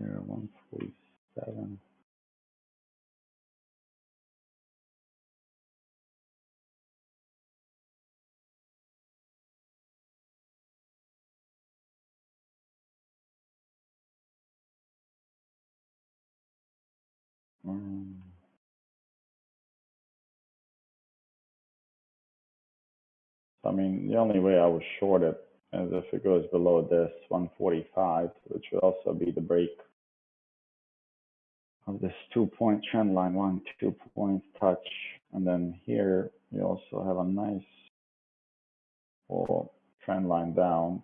There, 147. I mean, the only way I would short it is if it goes below this 145, which would also be the break of this 2-point trend line, 2 points touch. And then here, you also have a nice full trend line down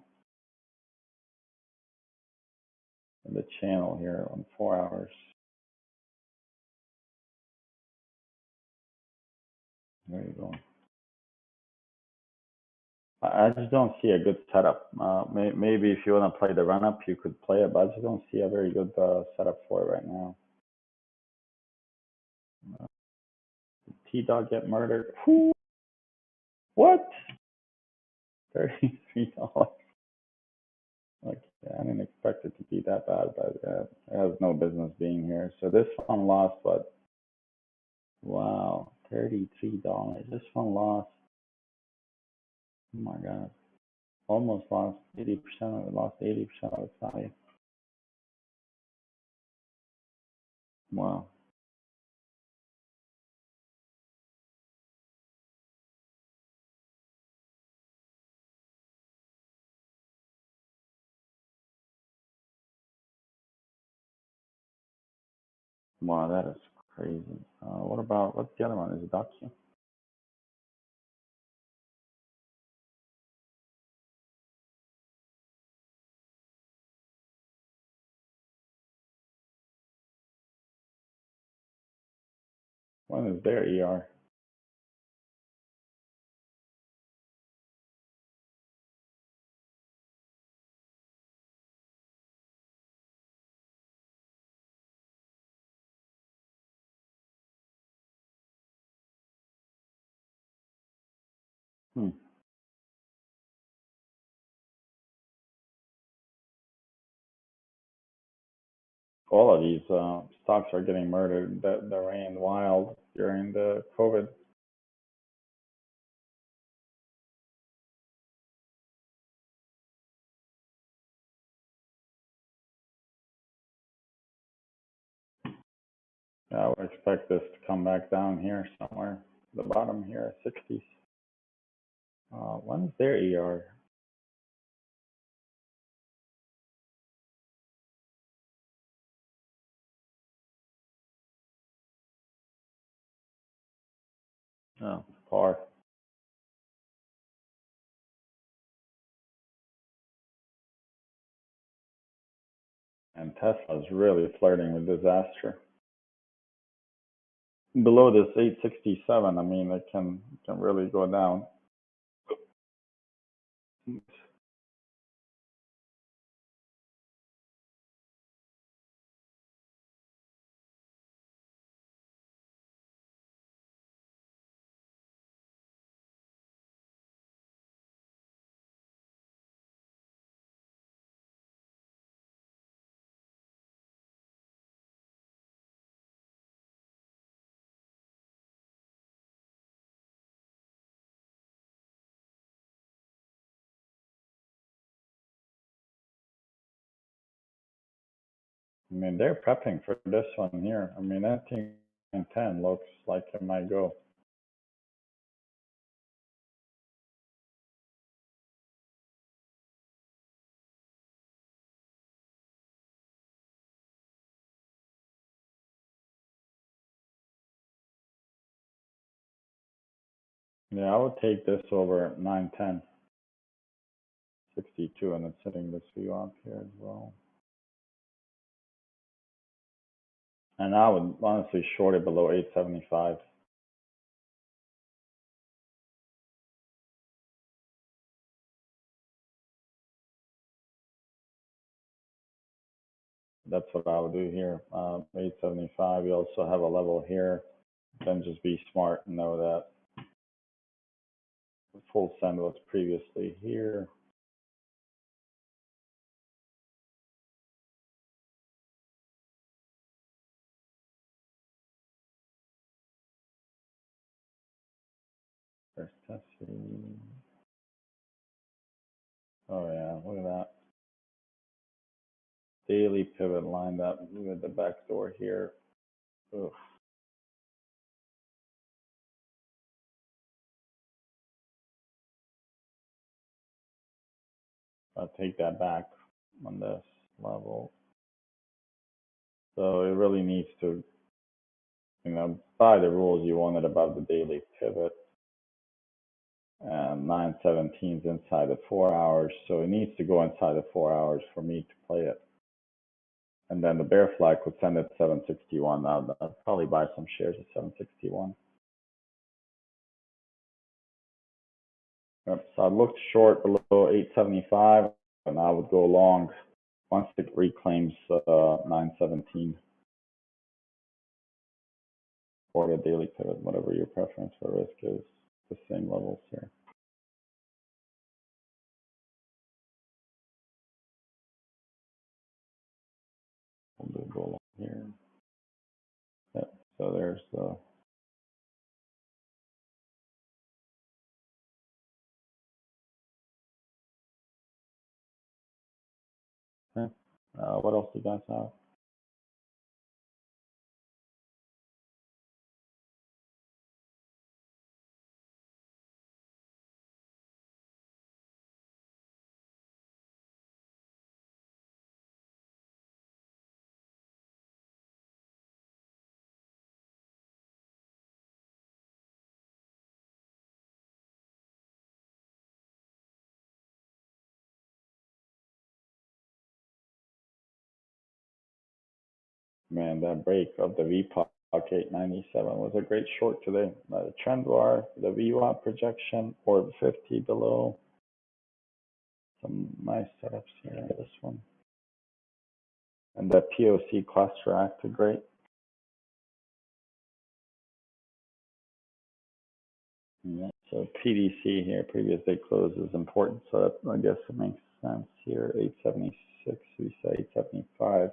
in the channel here on 4 hours. There you go. I just don't see a good setup. Maybe if you want to play the run up, you could play it, but I just don't see a very good setup for it right now. T-Dog get murdered. Who? What? $33. Like, I didn't expect it to be that bad, but it has no business being here. So this one lost, but wow, $33. This one lost. Oh my God. Almost lost 80% of it, lost 80% of its value. Wow. Wow, that is crazy. What about, what's the other one? Is it Docu? When is their ER? All of these stocks are getting murdered that ran wild during the COVID. I would expect this to come back down here somewhere. The bottom here, 60s. When is their ER? Oh, par. And Tesla's really flirting with disaster. Below this 867, I mean, it can really go down. I mean, they're prepping for this one here. I mean, that thing in 10 looks like it might go. Yeah, I would take this over 910. 62, and it's hitting this view up here as well. And I would honestly short it below 875. That's what I would do here. 875. You also have a level here. Then just be smart and know that the full send was previously here. There's testing. Oh yeah, look at that. Daily pivot lined up with the back door here. Ugh. I'll take that back on this level. So it really needs to, by the rules, you want it above the daily pivot. And 917 is inside the 4 hours, so it needs to go inside the 4 hours for me to play it. And then the bear flag would send it 761. I'll probably buy some shares at 761. Yep, so I looked short below 875, and I would go long once it reclaims 917 or the daily pivot, whatever your preference for risk is. The same levels here. We'll do go long here. Yep, so there's the okay. What else do you guys have? Man, that break of the VPOC 897 was a great short today. The trend bar, the VWAP projection, or 50 below. Some nice setups here. This one. And the POC cluster acted great. Yeah, so PDC here, previous day close, is important. So that, I guess it makes sense here. 876, we say 875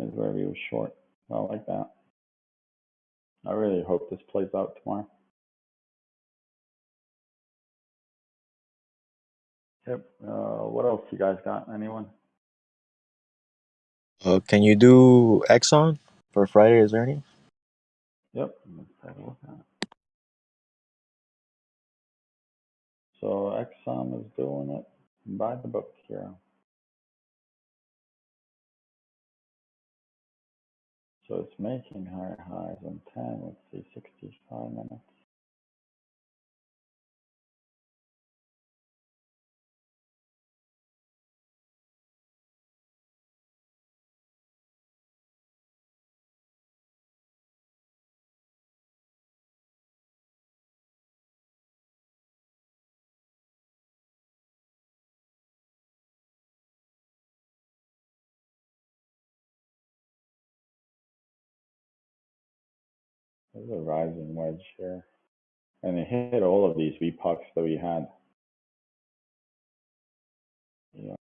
is where we were short. I like that. I really hope this plays out tomorrow. Yep. What else you guys got? Anyone? Can you do Exxon for Friday? Is there any? Yep. Let's take a look at it. So Exxon is doing it by the book here. So it's making higher highs on 10. Let's see, 65 minutes. There's a rising wedge here. And it hit all of these VPOCs that we had. Yeah,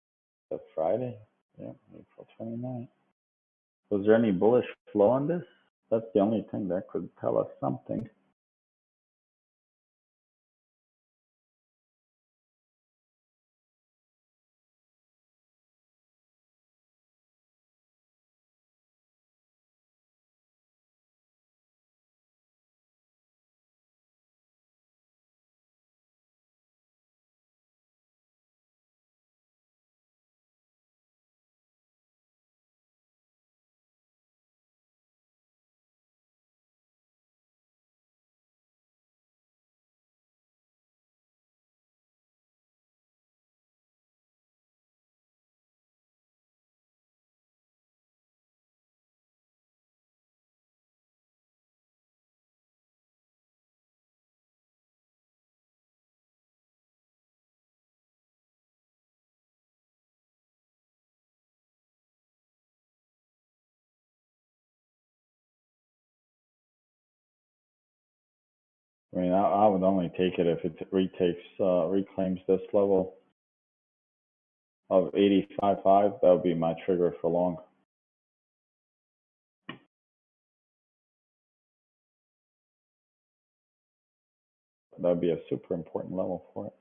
that's Friday. Yeah, April 29th. Was there any bullish flow on this? That's the only thing that could tell us something. I mean, I would only take it if it reclaims this level of 85.5. That would be my trigger for long. That would be a super important level for it.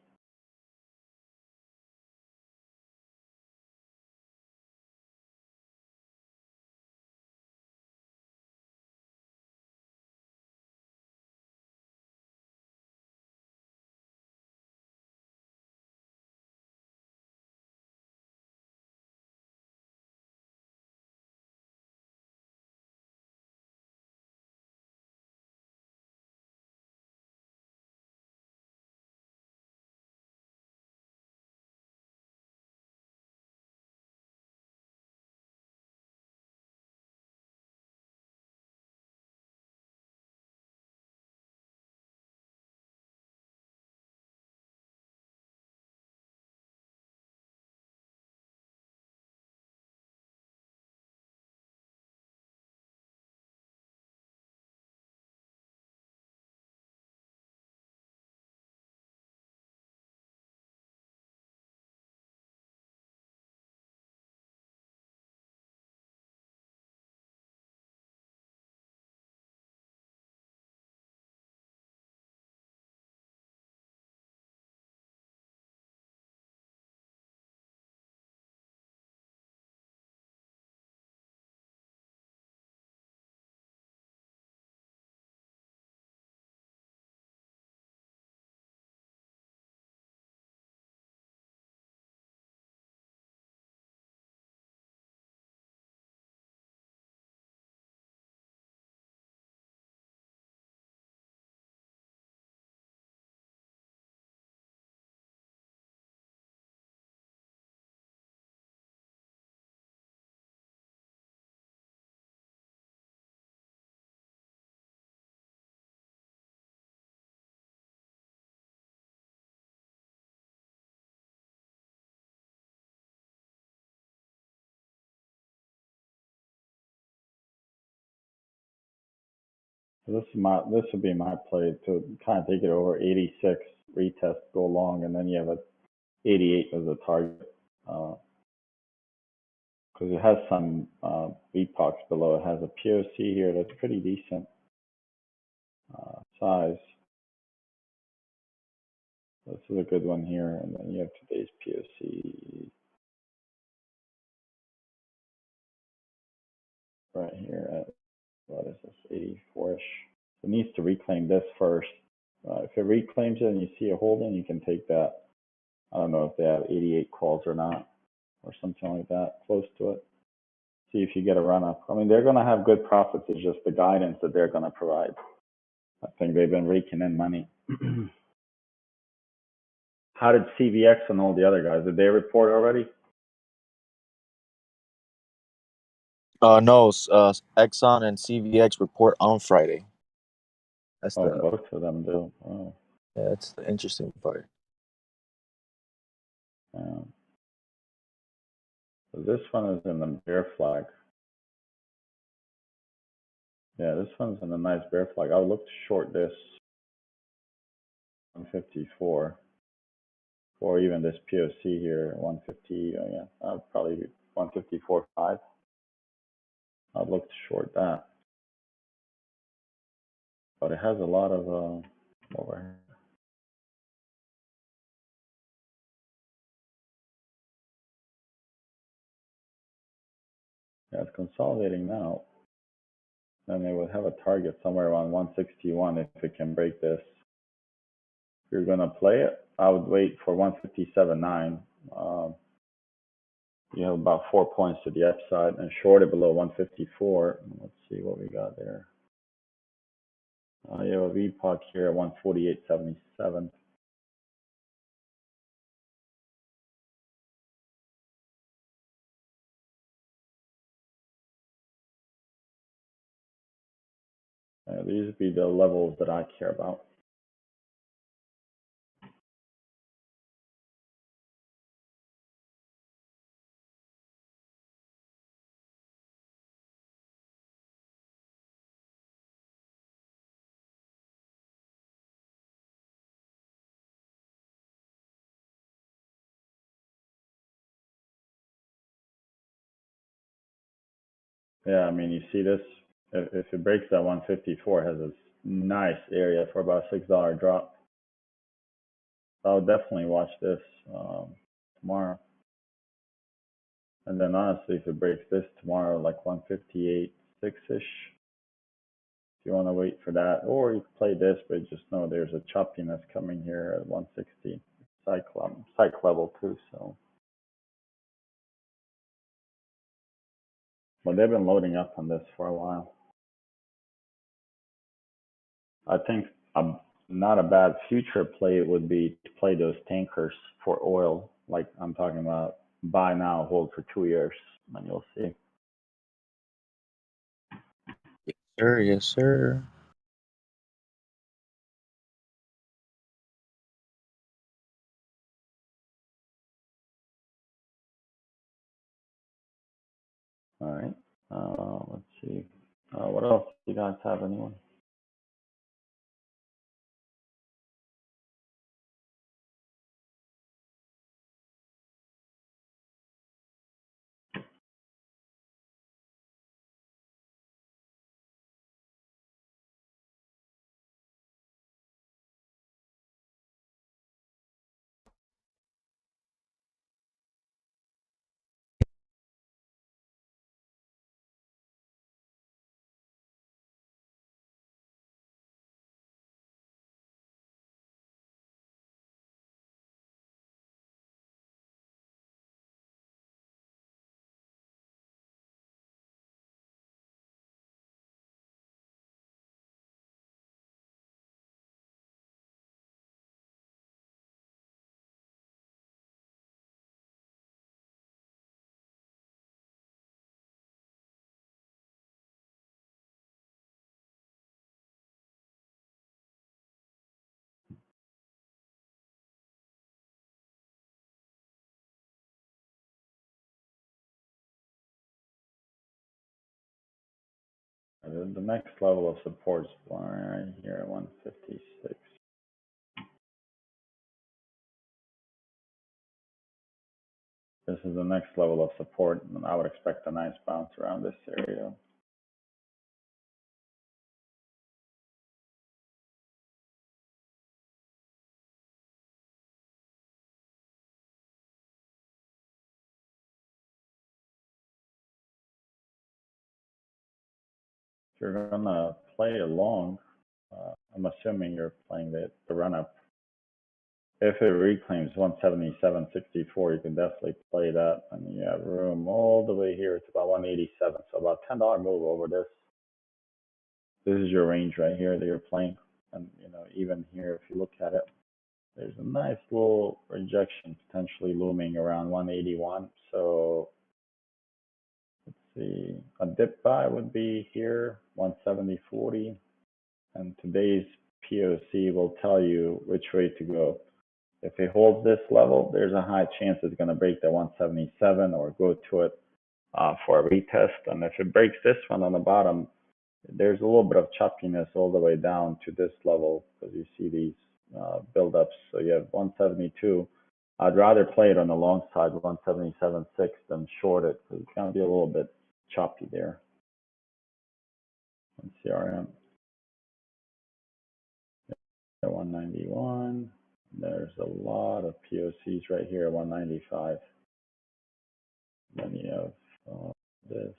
So this would be my play to kind of take it over 86, retest, go long, and then you have a 88 as a target. Because it has some epochs below. It has a POC here that's pretty decent size. This is a good one here, and then you have today's POC right here at, what is this, 84-ish. It needs to reclaim this first. If it reclaims it and you see a holding, you can take that. I don't know if they have 88 calls or not, or something like that, close to it. See if you get a run up. I mean, they're going to have good profits. It's just the guidance that they're going to provide. I think they've been raking in money. How did CVX and all the other guys, did they report already? No, Exxon and CVX report on Friday. That's Both of them do. Oh. Yeah, that's the interesting part. So this one is in the bear flag. Yeah, this one's in a nice bear flag. I would look to short this 154, or even this POC here 150. Oh yeah, I'd probably 154.5. I'd look to short that, but it has a lot of overhang. Yeah, it's consolidating now. Then they would have a target somewhere around 161 if it can break this. If you're gonna play it, I would wait for 157.9. You have about 4 points to the upside and short it below 154. Let's see what we got there. You have a VPOC here at 148.77. These would be the levels that I care about. Yeah, I mean, you see this, if it breaks that 154, it has this nice area for about a $6 drop. I would definitely watch this tomorrow. And then honestly, if it breaks this tomorrow, like 158, 6-ish, if you want to wait for that, or you can play this, but just know there's a choppiness coming here at 160, psych level too, so. But they've been loading up on this for a while. I think not a bad future play would be to play those tankers for oil. Like I'm talking about buy now, hold for 2 years, and you'll see. Sir, yes, sir. All right. Let's see. What else? Do you guys have anyone? The next level of support is right here at 156. This is the next level of support, and I would expect a nice bounce around this area. If you're gonna play along, I'm assuming you're playing the run up. If it reclaims 177.64, you can definitely play that, and you have room all the way here to about 187. So about $10 move over this. This is your range right here that you're playing, and even here, if you look at it, there's a nice little rejection potentially looming around 181. So let's see, a dip buy would be here 170.40, and today's POC will tell you which way to go. If it holds this level, there's a high chance it's going to break the 177 or go to it for a retest. And if it breaks this one on the bottom, there's a little bit of choppiness all the way down to this level because you see these buildups. So you have 172. I'd rather play it on the long side, 177.6, than short it because it's going to be a little bit choppy there. On CRM, 191. There's a lot of POCs right here at 195. Then you have this.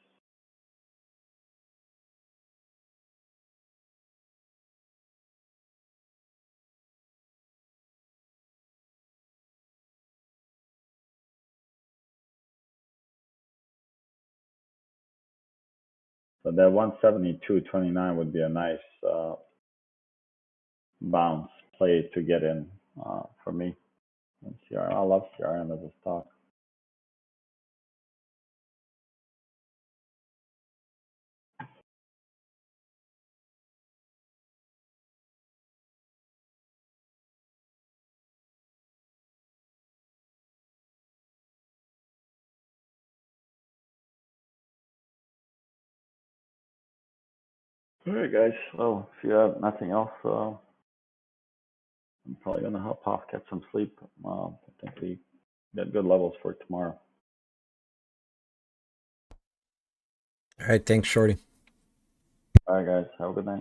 So that 172.29 would be a nice bounce play to get in for me. And CRM, I love CRM as a stock. All right, guys. Well, if you have nothing else, I'm probably gonna hop off, get some sleep. I think we got good levels for tomorrow. All right, thanks, Shorty. All right, guys. Have a good night.